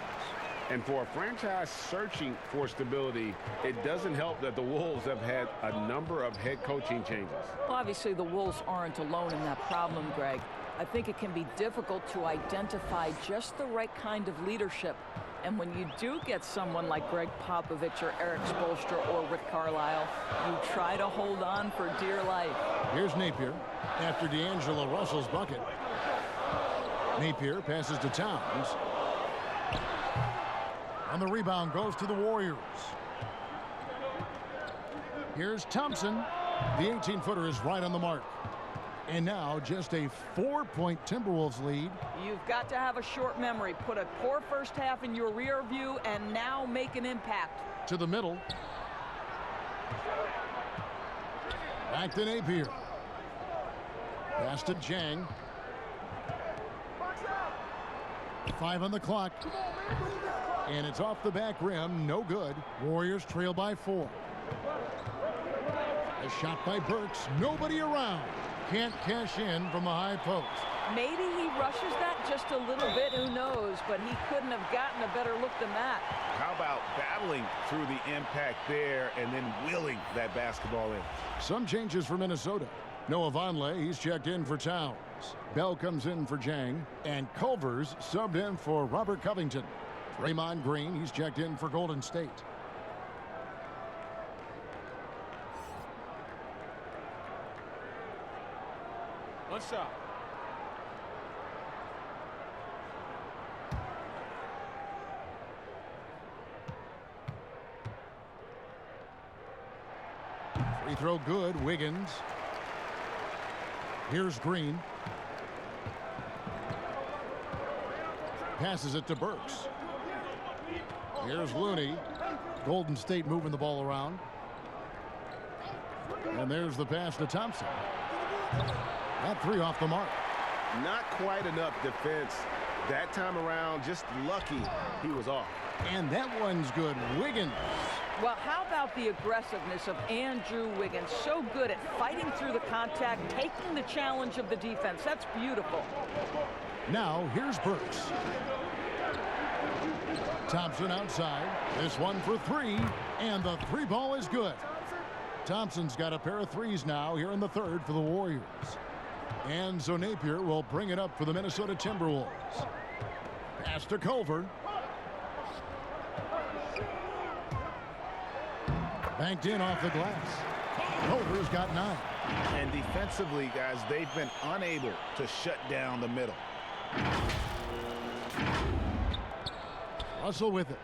And for a franchise searching for stability, it doesn't help that the Wolves have had a number of head coaching changes. Well, obviously, the Wolves aren't alone in that problem, Greg. I think it can be difficult to identify just the right kind of leadership. And when you do get someone like Greg Popovich or Eric Spoelstra or Rick Carlisle, you try to hold on for dear life. Here's Napier after D'Angelo Russell's bucket. Napier passes to Towns. And the rebound goes to the Warriors. Here's Thompson. The 18-footer is right on the mark. And now just a 4-point Timberwolves lead. You've got to have a short memory. Put a poor first half in your rear view and now make an impact. To the middle. Back to Napier. Pass to Jang. 5 on the clock. And it's off the back rim. No good. Warriors trail by 4. A shot by Burks. Nobody around. Can't cash in from the high post. Maybe he rushes that just a little bit. Who knows? But he couldn't have gotten a better look than that. How about battling through the impact there and then wheeling that basketball in? Some changes for Minnesota. Noah Vonleh, he's checked in for Towns. Bell comes in for Jang. And Culver's subbed in for Robert Covington. Draymond Green, he's checked in for Golden State. One shot. Free throw good. Wiggins. Here's Green. Passes it to Burks. Here's Looney. Golden State moving the ball around. And there's the pass to Thompson. That three off the mark. Not quite enough defense that time around. Just lucky he was off. And that one's good. Wiggins. Well, how about the aggressiveness of Andrew Wiggins? So good at fighting through the contact, taking the challenge of the defense. That's beautiful. Now, here's Burks. Thompson outside. This one for three. And the three ball is good. Thompson's got a pair of threes now here in the third for the Warriors. And so Napier will bring it up for the Minnesota Timberwolves. Pass to Culver. Banked in off the glass. Culver's got 9. And defensively, guys, they've been unable to shut down the middle. Russell with it.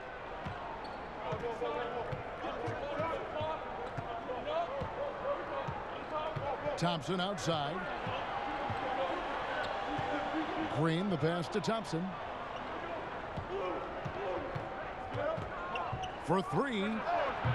Thompson outside. Green, the pass to Thompson. For three.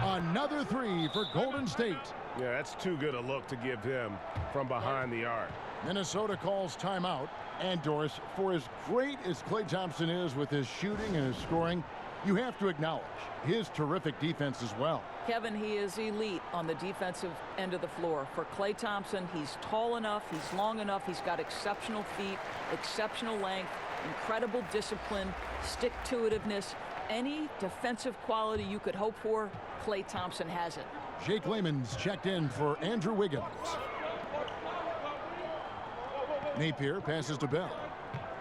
Another three for Golden State. Yeah, that's too good a look to give him from behind the arc. Minnesota calls timeout. And Doris, for as great as Klay Thompson is with his shooting and his scoring, you have to acknowledge his terrific defense as well. Kevin, he is elite on the defensive end of the floor. For Klay Thompson, he's tall enough, he's long enough, he's got exceptional feet, exceptional length, incredible discipline, stick-to-itiveness. Any defensive quality you could hope for, Klay Thompson has it. Jake Layman's checked in for Andrew Wiggins. Napier passes to Bell.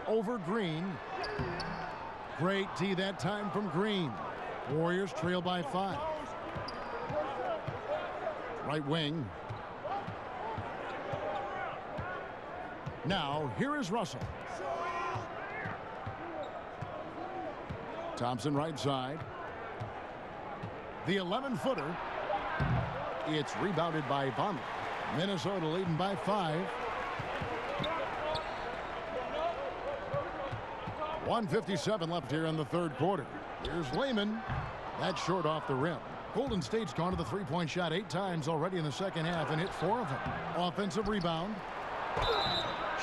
Over Green. Great D that time from Green. Warriors trail by 5. Right wing. Now, here is Russell. Thompson right side. The 11-footer. It's rebounded by Vonleh. Minnesota leading by 5. 1:57 left here in the third quarter. Here's Layman. That's short off the rim. Golden State's gone to the three-point shot 8 times already in the second half and hit 4 of them. Offensive rebound.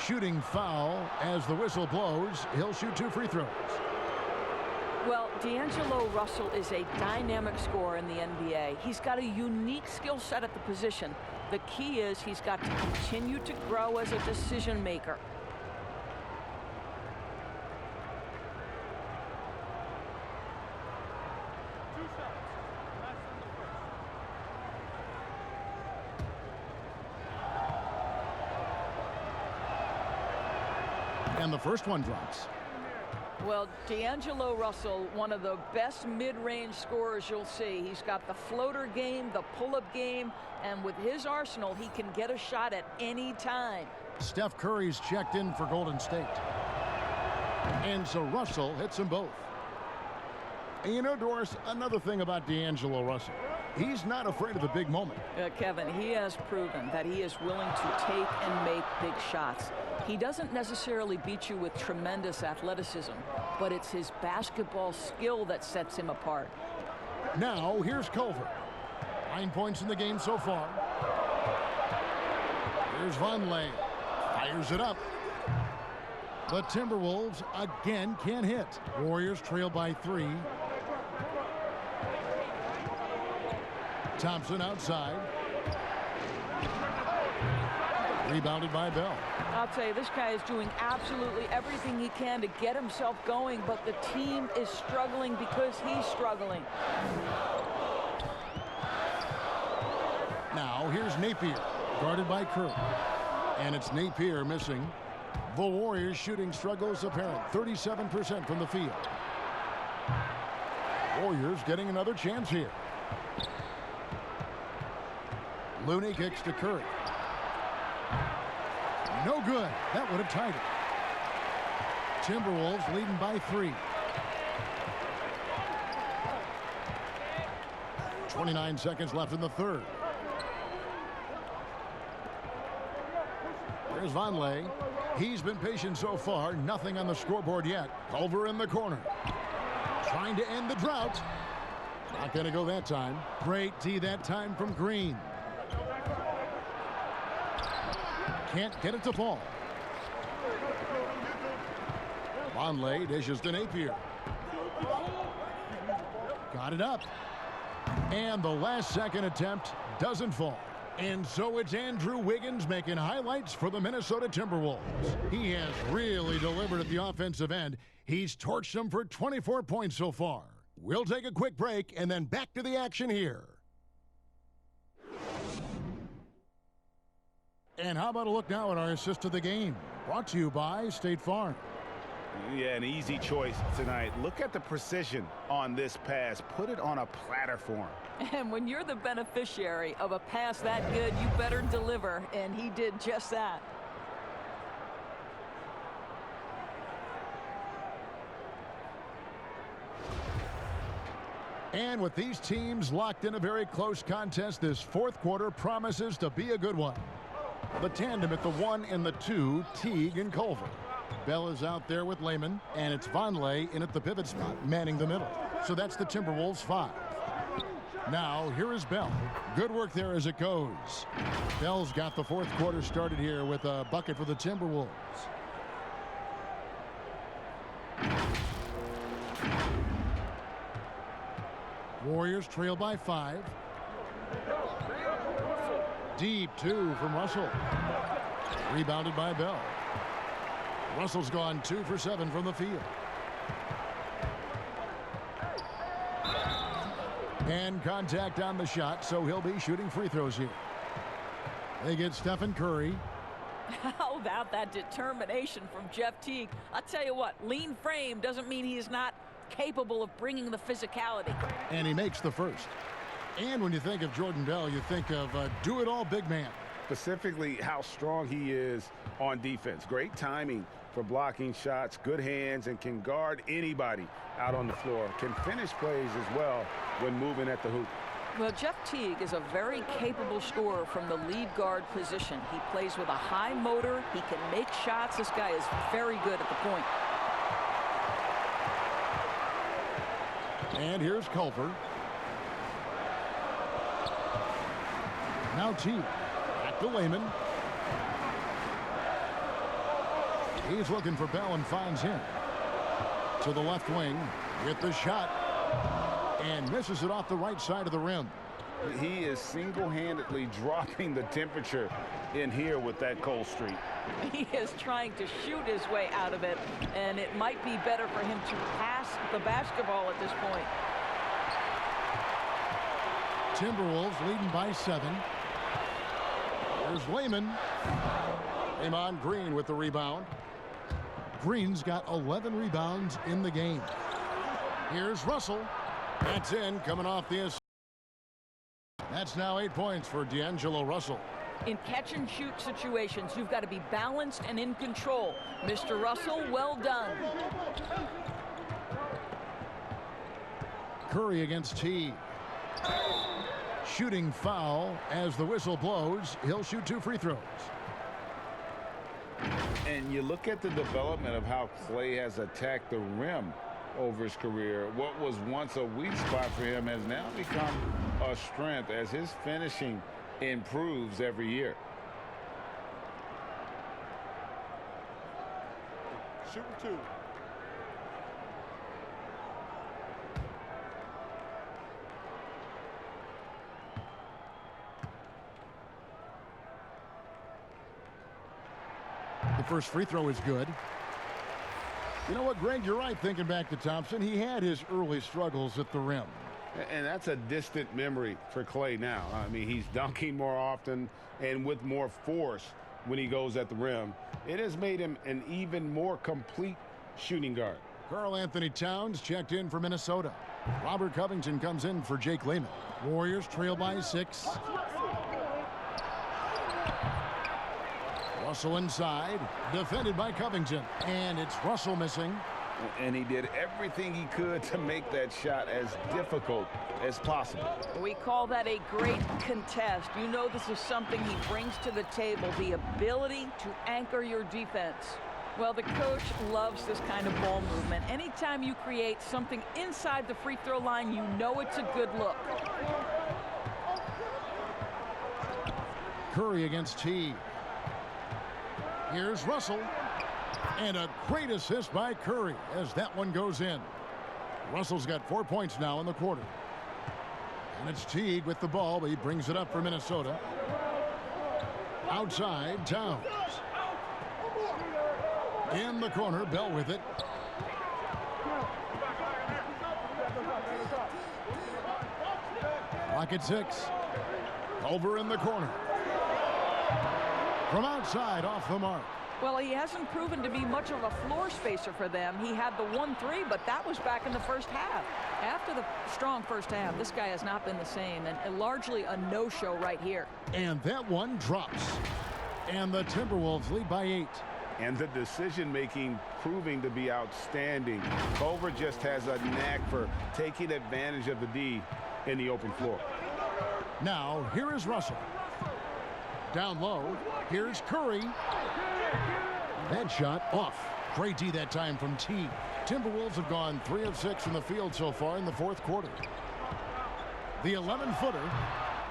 Shooting foul as the whistle blows. He'll shoot 2 free throws. Well, D'Angelo Russell is a dynamic scorer in the NBA. He's got a unique skill set at the position. The key is he's got to continue to grow as a decision maker. And the first one drops. Well, D'Angelo Russell, one of the best mid-range scorers you'll see. He's got the floater game, the pull-up game, and with his arsenal, he can get a shot at any time. Steph Curry's checked in for Golden State. And so Russell hits them both. And you know, Doris, another thing about D'Angelo Russell, he's not afraid of the big moment. Kevin, he has proven that he is willing to take and make big shots. He doesn't necessarily beat you with tremendous athleticism, but it's his basketball skill that sets him apart. Now, here's Culver. 9 points in the game so far. Here's Vonleh. Fires it up. The Timberwolves again can't hit. Warriors trail by 3. Thompson outside. Rebounded by Bell. I'll tell you, this guy is doing absolutely everything he can to get himself going, but the team is struggling because he's struggling. Now, here's Napier, guarded by Curry. And it's Napier missing. The Warriors shooting struggles apparent, 37% from the field. Warriors getting another chance here. Looney kicks to Curry. No good. That would have tied it. Timberwolves leading by 3. 29 seconds left in the third. Here's Vonleh. He's been patient so far. Nothing on the scoreboard yet. Culver in the corner. Trying to end the drought. Not going to go that time. Great D that time from Green. Can't get it to fall. Vonleh dishes to Napier. Got it up. And the last second attempt doesn't fall. And so it's Andrew Wiggins making highlights for the Minnesota Timberwolves. He has really delivered at the offensive end. He's torched them for 24 points so far. We'll take a quick break and then back to the action here. And how about a look now at our assist of the game? Brought to you by State Farm. Yeah, an easy choice tonight. Look at the precision on this pass. Put it on a platter for him. And when you're the beneficiary of a pass that good, you better deliver, and he did just that. And with these teams locked in a very close contest, this fourth quarter promises to be a good one. The tandem at the 1 and the 2, Teague and Culver. Bell is out there with Lehman, and it's Vonleh in at the pivot spot, manning the middle. So that's the Timberwolves 5. Now, here is Bell. Good work there as it goes. Bell's got the fourth quarter started here with a bucket for the Timberwolves. Warriors trail by 5. Deep 2 from Russell. Rebounded by Bell. Russell's gone 2 for 7 from the field. And contact on the shot, so he'll be shooting free throws here. They get Stephen Curry. How about that determination from Jeff Teague? I'll tell you what, lean frame doesn't mean he's not capable of bringing the physicality. And he makes the first. And when you think of Jordan Bell, you think of a do-it-all big man. Specifically how strong he is on defense. Great timing for blocking shots, good hands, and can guard anybody out on the floor. Can finish plays as well when moving at the hoop. Well, Jeff Teague is a very capable scorer from the lead guard position. He plays with a high motor. He can make shots. This guy is very good at the point. And here's Culver. Now Teague. Back to Lehman. He's looking for Bell and finds him. To the left wing with the shot. And misses it off the right side of the rim. He is single-handedly dropping the temperature in here with that cold streak. He is trying to shoot his way out of it, and it might be better for him to pass the basketball at this point. Timberwolves leading by 7. There's Lehman. Draymond Green with the rebound. Green's got 11 rebounds in the game. Here's Russell. That's in, coming off the assist. That's now 8 points for D'Angelo Russell. In catch-and-shoot situations, you've got to be balanced and in control. Mr. Russell, well done. Curry against Teague. Shooting foul as the whistle blows. He'll shoot 2 free throws. And you look at the development of how Klay has attacked the rim over his career. What was once a weak spot for him has now become a strength as his finishing improves every year. Shooting 2. The first free throw is good. You know what, Greg, you're right thinking back to Thompson. He had his early struggles at the rim. And that's a distant memory for Klay now. I mean, he's dunking more often and with more force when he goes at the rim. It has made him an even more complete shooting guard. Karl Anthony Towns checked in for Minnesota. Robert Covington comes in for Jake Lehman. Warriors trail by 6. Russell inside, defended by Covington. And it's Russell missing. And he did everything he could to make that shot as difficult as possible. We call that a great contest. You know this is something he brings to the table, the ability to anchor your defense. Well, the coach loves this kind of ball movement. Anytime you create something inside the free throw line, you know it's a good look. Curry against Teague. Here's Russell. And a great assist by Curry as that one goes in. Russell's got 4 points now in the quarter. And it's Teague with the ball, but he brings it up for Minnesota. Outside, Towns. In the corner, Bell with it. Clock at 6. Over in the corner. From outside, off the mark. Well, he hasn't proven to be much of a floor spacer for them. He had the 1-3, but that was back in the first half. After the strong first half, this guy has not been the same, and largely a no-show right here. And that one drops. And the Timberwolves lead by 8. And the decision-making proving to be outstanding. Culver just has a knack for taking advantage of the D in the open floor. Now, here is Russell. Down low, here's Curry. That shot off. Great D that time from Teague. Timberwolves have gone 3 of 6 from the field so far in the fourth quarter. The 11-footer,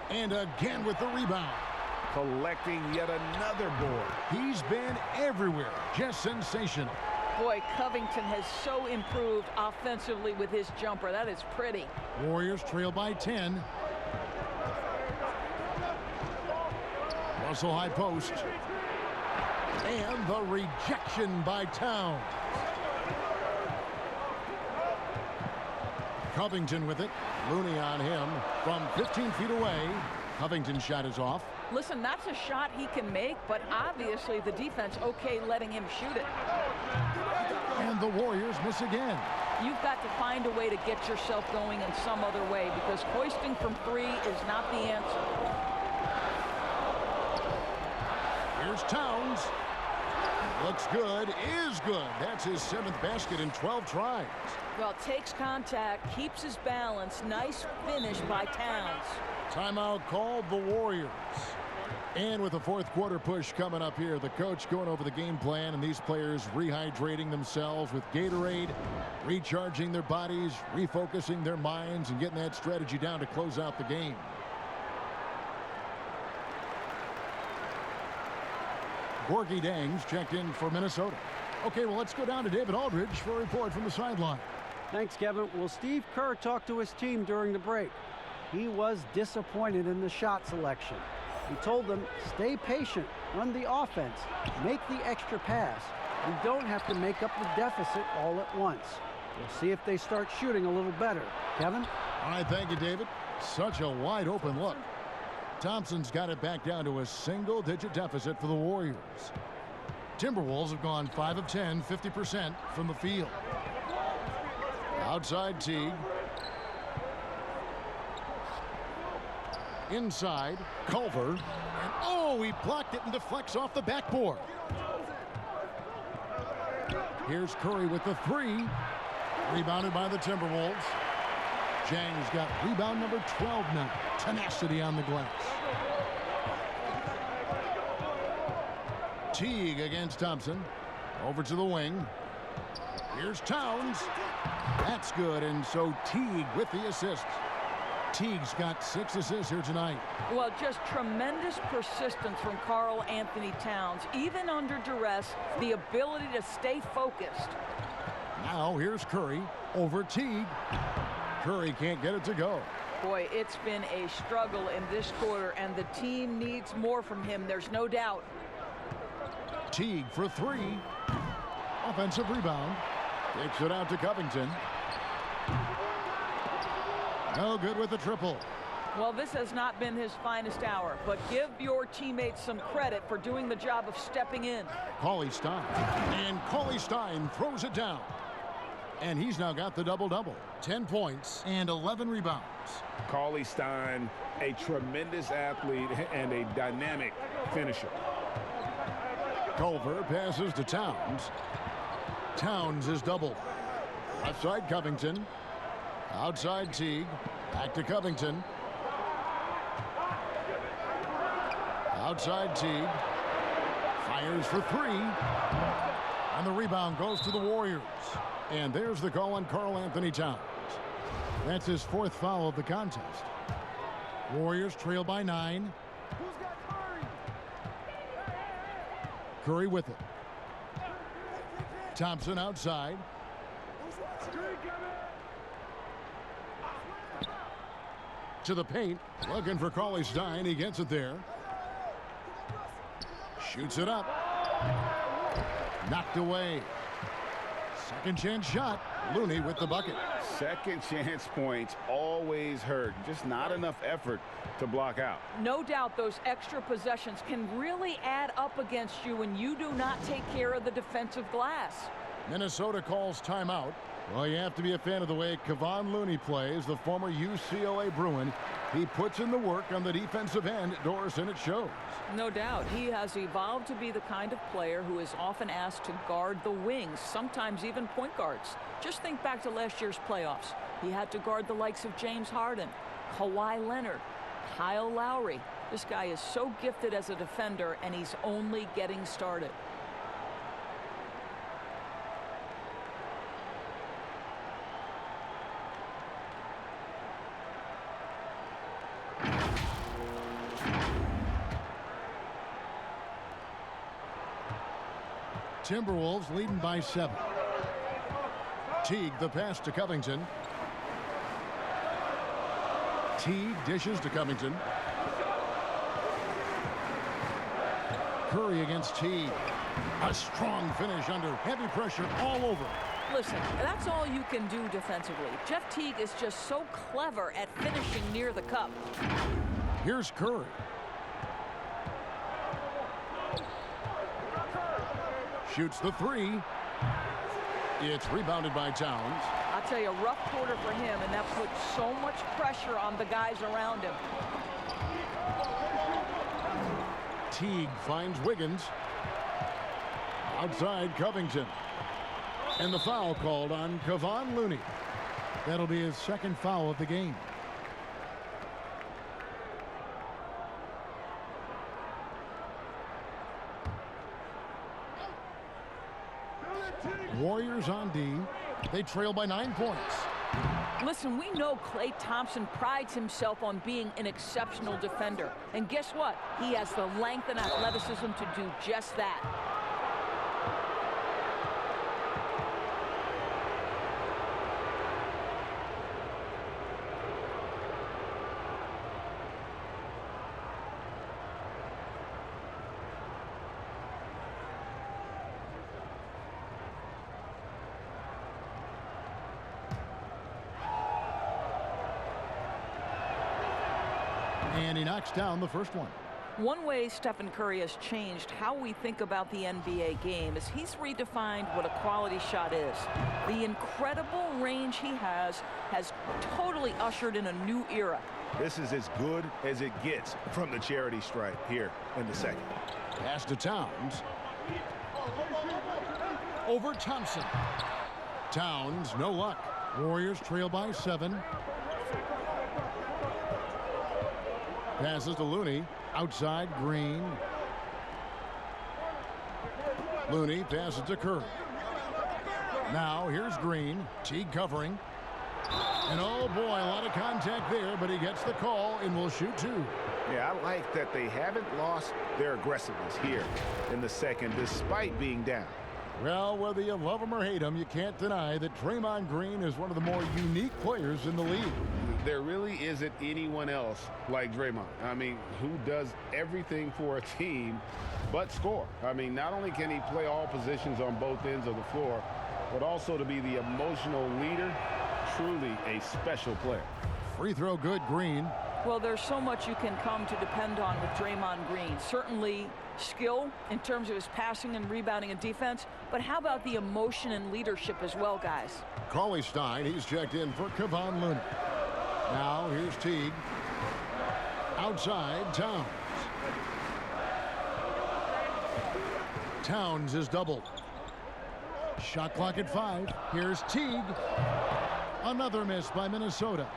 and again with the rebound. Collecting yet another board. He's been everywhere. Just sensational. Boy, Covington has so improved offensively with his jumper. That is pretty. Warriors trail by 10. Russell high post. And the rejection by Towns. Covington with it. Looney on him from 15 feet away. Covington's shot is off. Listen, that's a shot he can make, but obviously the defense okay letting him shoot it. And the Warriors miss again. You've got to find a way to get yourself going in some other way, because hoisting from 3 is not the answer. Here's Towns. Looks good, is good. That's his 7th basket in 12 tries. Well, takes contact, keeps his balance. Nice finish by Towns. Timeout called the Warriors. And with the fourth quarter push coming up here, the coach going over the game plan and these players rehydrating themselves with Gatorade, recharging their bodies, refocusing their minds, and getting that strategy down to close out the game. Gorgie Dangs checked in for Minnesota. Okay, well, let's go down to David Aldridge for a report from the sideline. Thanks, Kevin. Well, Steve Kerr talked to his team during the break. He was disappointed in the shot selection. He told them, stay patient, run the offense, make the extra pass. You don't have to make up the deficit all at once. We'll see if they start shooting a little better. Kevin? All right, thank you, David. Such a wide open look. Thompson's got it back down to a single-digit deficit for the Warriors. Timberwolves have gone 5 of 10, 50% from the field. Outside Teague. Inside, Culver. And oh, he blocked it and deflects off the backboard. Here's Curry with the 3. Rebounded by the Timberwolves. Jang's got rebound number 12 now. Tenacity on the glass. Teague against Thompson. Over to the wing. Here's Towns. That's good, and so Teague with the assist. Teague's got 6 assists here tonight. Well, just tremendous persistence from Karl Anthony Towns. Even under duress, the ability to stay focused. Now here's Curry over Teague. Curry can't get it to go. Boy, it's been a struggle in this quarter, and the team needs more from him. There's no doubt. Teague for 3. Offensive rebound. Takes it out to Covington. No good with the triple. Well, this has not been his finest hour, but give your teammates some credit for doing the job of stepping in. Cauley Stein. And Cauley Stein throws it down. And he's now got the double-double. 10 points and 11 rebounds. Cauley Stein, a tremendous athlete and a dynamic finisher. Culver passes to Towns. Towns is doubled. Left side, Covington. Outside, Teague. Back to Covington. Outside, Teague. Fires for three. And the rebound goes to the Warriors. And there's the call on Karl-Anthony Towns. That's his 4th foul of the contest. Warriors trail by 9. Curry with it. Thompson outside. To the paint. Looking for Cauley-Stein. He gets it there. Shoots it up. Knocked away. Second chance shot. Looney with the bucket. Second chance points always hurt. Just not enough effort to block out. No doubt those extra possessions can really add up against you when you do not take care of the defensive glass. Minnesota calls timeout. Well, you have to be a fan of the way Kevon Looney plays, the former UCLA Bruin. He puts in the work on the defensive end, Doris, and it shows. No doubt. He has evolved to be the kind of player who is often asked to guard the wings, sometimes even point guards. Just think back to last year's playoffs. He had to guard the likes of James Harden, Kawhi Leonard, Kyle Lowry. This guy is so gifted as a defender, and he's only getting started. Timberwolves leading by 7. Teague the pass to Covington. Teague dishes to Covington. Curry against Teague. A strong finish under heavy pressure all over. Listen, that's all you can do defensively. Jeff Teague is just so clever at finishing near the cup. Here's Curry. Shoots the three. It's rebounded by Towns. I'll tell you, a rough quarter for him, and that puts so much pressure on the guys around him. Teague finds Wiggins. Outside, Covington. And the foul called on Kevon Looney. That'll be his 2nd foul of the game. Warriors on D. They trail by 9 points. Listen, we know Klay Thompson prides himself on being an exceptional defender. And guess what? He has the length and athleticism to do just that. And he knocks down the first one. One way Stephen Curry has changed how we think about the NBA game is he's redefined what a quality shot is. The incredible range he has totally ushered in a new era. This is as good as it gets from the charity stripe here in the second. Pass to Towns. Over Thompson. Towns, no luck. Warriors trail by 7. Passes to Looney. Outside, Green. Looney passes to Curry. Now, here's Green. Teague covering. And oh boy, a lot of contact there, but he gets the call and will shoot 2. Yeah, I like that they haven't lost their aggressiveness here in the second, despite being down. Well, whether you love him or hate him, you can't deny that Draymond Green is one of the more unique players in the league. There really isn't anyone else like Draymond. I mean, who does everything for a team but score. I mean, not only can he play all positions on both ends of the floor, but also to be the emotional leader. Truly a special player. Free throw good, Green. Well, there's so much you can come to depend on with Draymond Green. Certainly skill in terms of his passing and rebounding and defense, but how about the emotion and leadership as well, guys? Cauley-Stein, he's checked in for Kevon Looney. Now here's Teague. Outside, Towns. Towns is doubled. Shot clock at 5. Here's Teague. Another miss by Minnesota.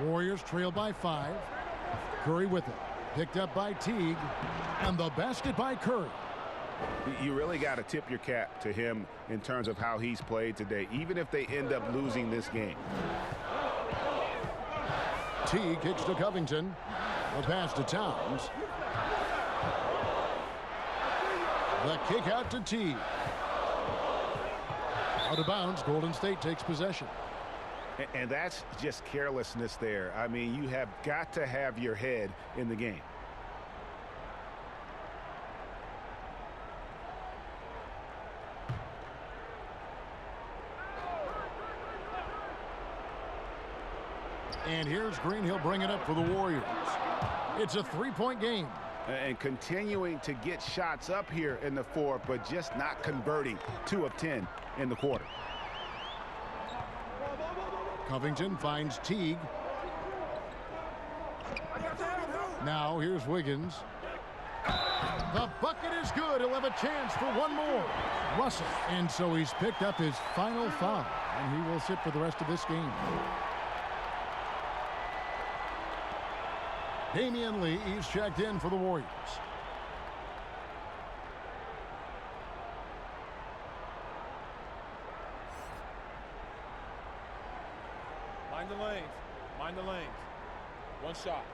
Warriors trail by 5. Curry with it. Picked up by Teague. And the basket by Curry. You really got to tip your cap to him in terms of how he's played today, even if they end up losing this game. Teague kicks to Covington. The pass to Towns. The kick out to Teague. Out of bounds, Golden State takes possession. And that's just carelessness there. I mean, you have got to have your head in the game. And here's Green. He'll bring it up for the Warriors. It's a three-point game. And continuing to get shots up here in the fourth, but just not converting. 2 of 10 in the quarter. Covington finds Teague. Now here's Wiggins. The bucket is good. He'll have a chance for one more. Russell. And so he's picked up his final foul. And he will sit for the rest of this game. Damian Lee, he's checked in for the Warriors. Mind the lanes. Mind the lanes. One shot.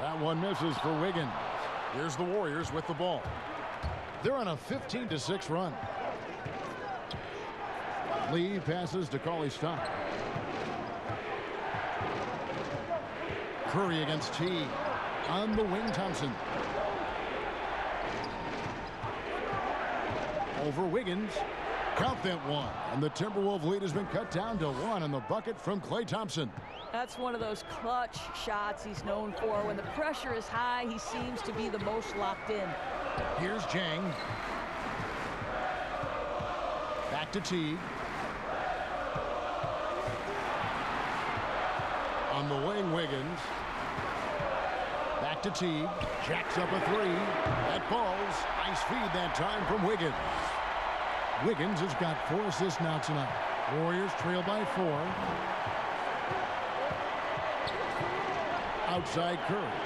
That one misses for Wiggins. Here's the Warriors with the ball. They're on a 15-6 run. Lee passes to Cauley-Stein. Curry against Teague. On the wing, Thompson. Over Wiggins. Count that one. And the Timberwolves lead has been cut down to 1 on the bucket from Klay Thompson. That's one of those clutch shots he's known for. When the pressure is high, he seems to be the most locked in. Here's Jang. Back to Teague. On the wing, Wiggins. Back to Teague. Jacks up a 3. That falls. Nice feed that time from Wiggins. Wiggins has got 4 assists now tonight. Warriors trail by 4. Outside Curry.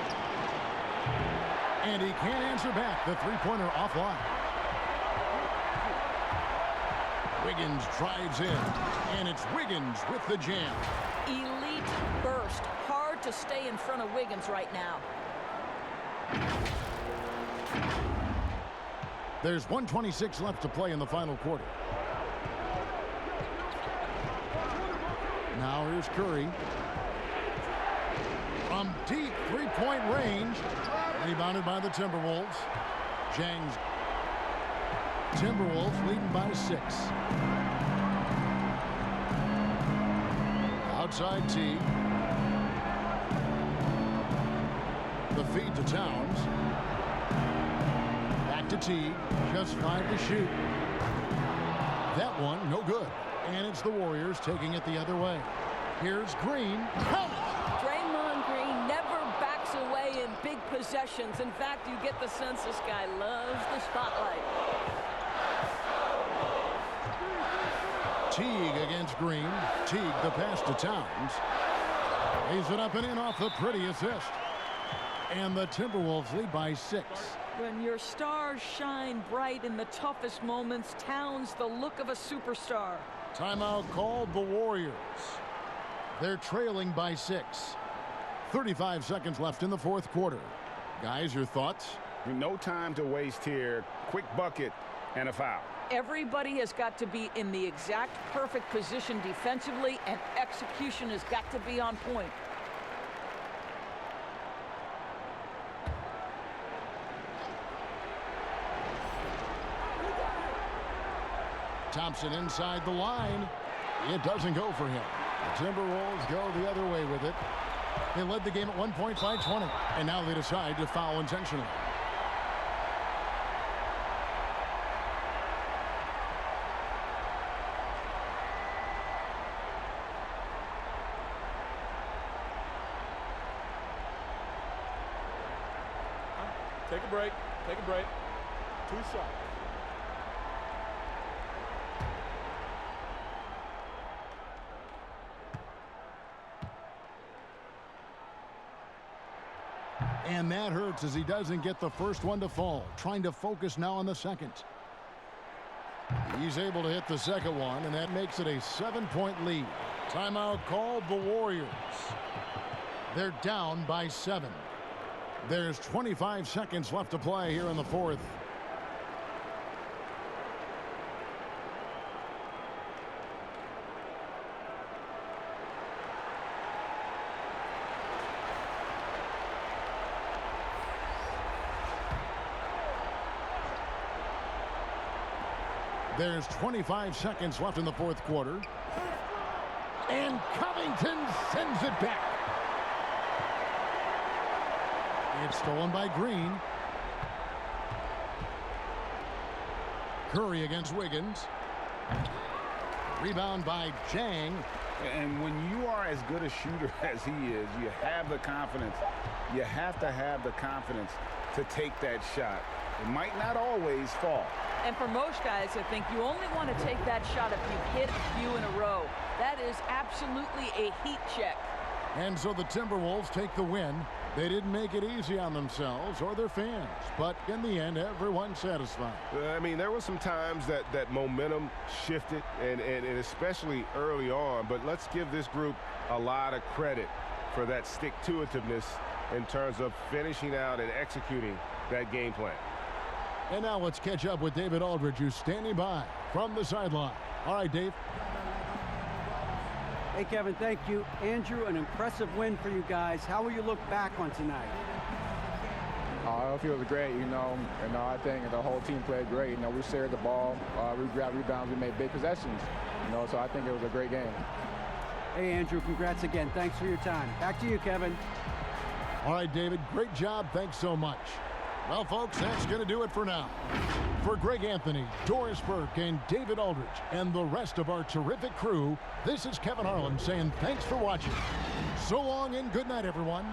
And he can't answer back. The three-pointer offline. Wiggins drives in. And it's Wiggins with the jam. Elite burst. Hard to stay in front of Wiggins right now. There's 1:26 left to play in the final quarter. Now here's Curry. From deep three-point range. Rebounded by the Timberwolves. Jang's Timberwolves leading by 6. Outside Teague. The feed to Towns. Back to Teague. Just 5 to shoot. That one, no good. And it's the Warriors taking it the other way. Here's Green. Draymond Green never backs away in big possessions. In fact, you get the sense this guy loves the spotlight. Teague against Green. Teague, the pass to Towns. Lays it up and in off the pretty assist. And the Timberwolves lead by 6. When your stars shine bright in the toughest moments, Towns the look of a superstar. Timeout called the Warriors. They're trailing by 6. 35 seconds left in the fourth quarter. Guys, your thoughts? No time to waste here. Quick bucket and a foul. Everybody has got to be in the exact perfect position defensively, and execution has got to be on point. Thompson inside the line. It doesn't go for him. The Timberwolves go the other way with it. They led the game at 1 point by 20, and now they decide to foul intentionally. Take a break. Take a break. 2 shots. And that hurts as he doesn't get the first one to fall. Trying to focus now on the second. He's able to hit the second one, and that makes it a 7-point lead. Timeout called the Warriors. They're down by 7. There's 25 seconds left to play here in the fourth. There's 25 seconds left in the fourth quarter. And Covington sends it back. It's stolen by Green. Curry against Wiggins. Rebound by Jang. And when you are as good a shooter as he is, you have the confidence. You have to have the confidence to take that shot. It might not always fall. And for most guys, I think you only want to take that shot if you've hit a few in a row. That is absolutely a heat check. And so the Timberwolves take the win. They didn't make it easy on themselves or their fans, but in the end, everyone's satisfied. I mean, there were some times that momentum shifted, and especially early on, but let's give this group a lot of credit for that stick-to-itiveness in terms of finishing out and executing that game plan. And now let's catch up with David Aldridge, who's standing by from the sideline. All right, Dave. Hey, Kevin, thank you. Andrew, an impressive win for you guys. How will you look back on tonight? It feels great, you know. And I think the whole team played great. You know, we shared the ball, we grabbed rebounds, we made big possessions. You know, so I think it was a great game. Hey, Andrew, congrats again. Thanks for your time. Back to you, Kevin. All right, David, great job. Thanks so much. Well, folks, that's going to do it for now. For Greg Anthony, Doris Burke, and David Aldridge, and the rest of our terrific crew, this is Kevin Harlan saying thanks for watching. So long and good night, everyone.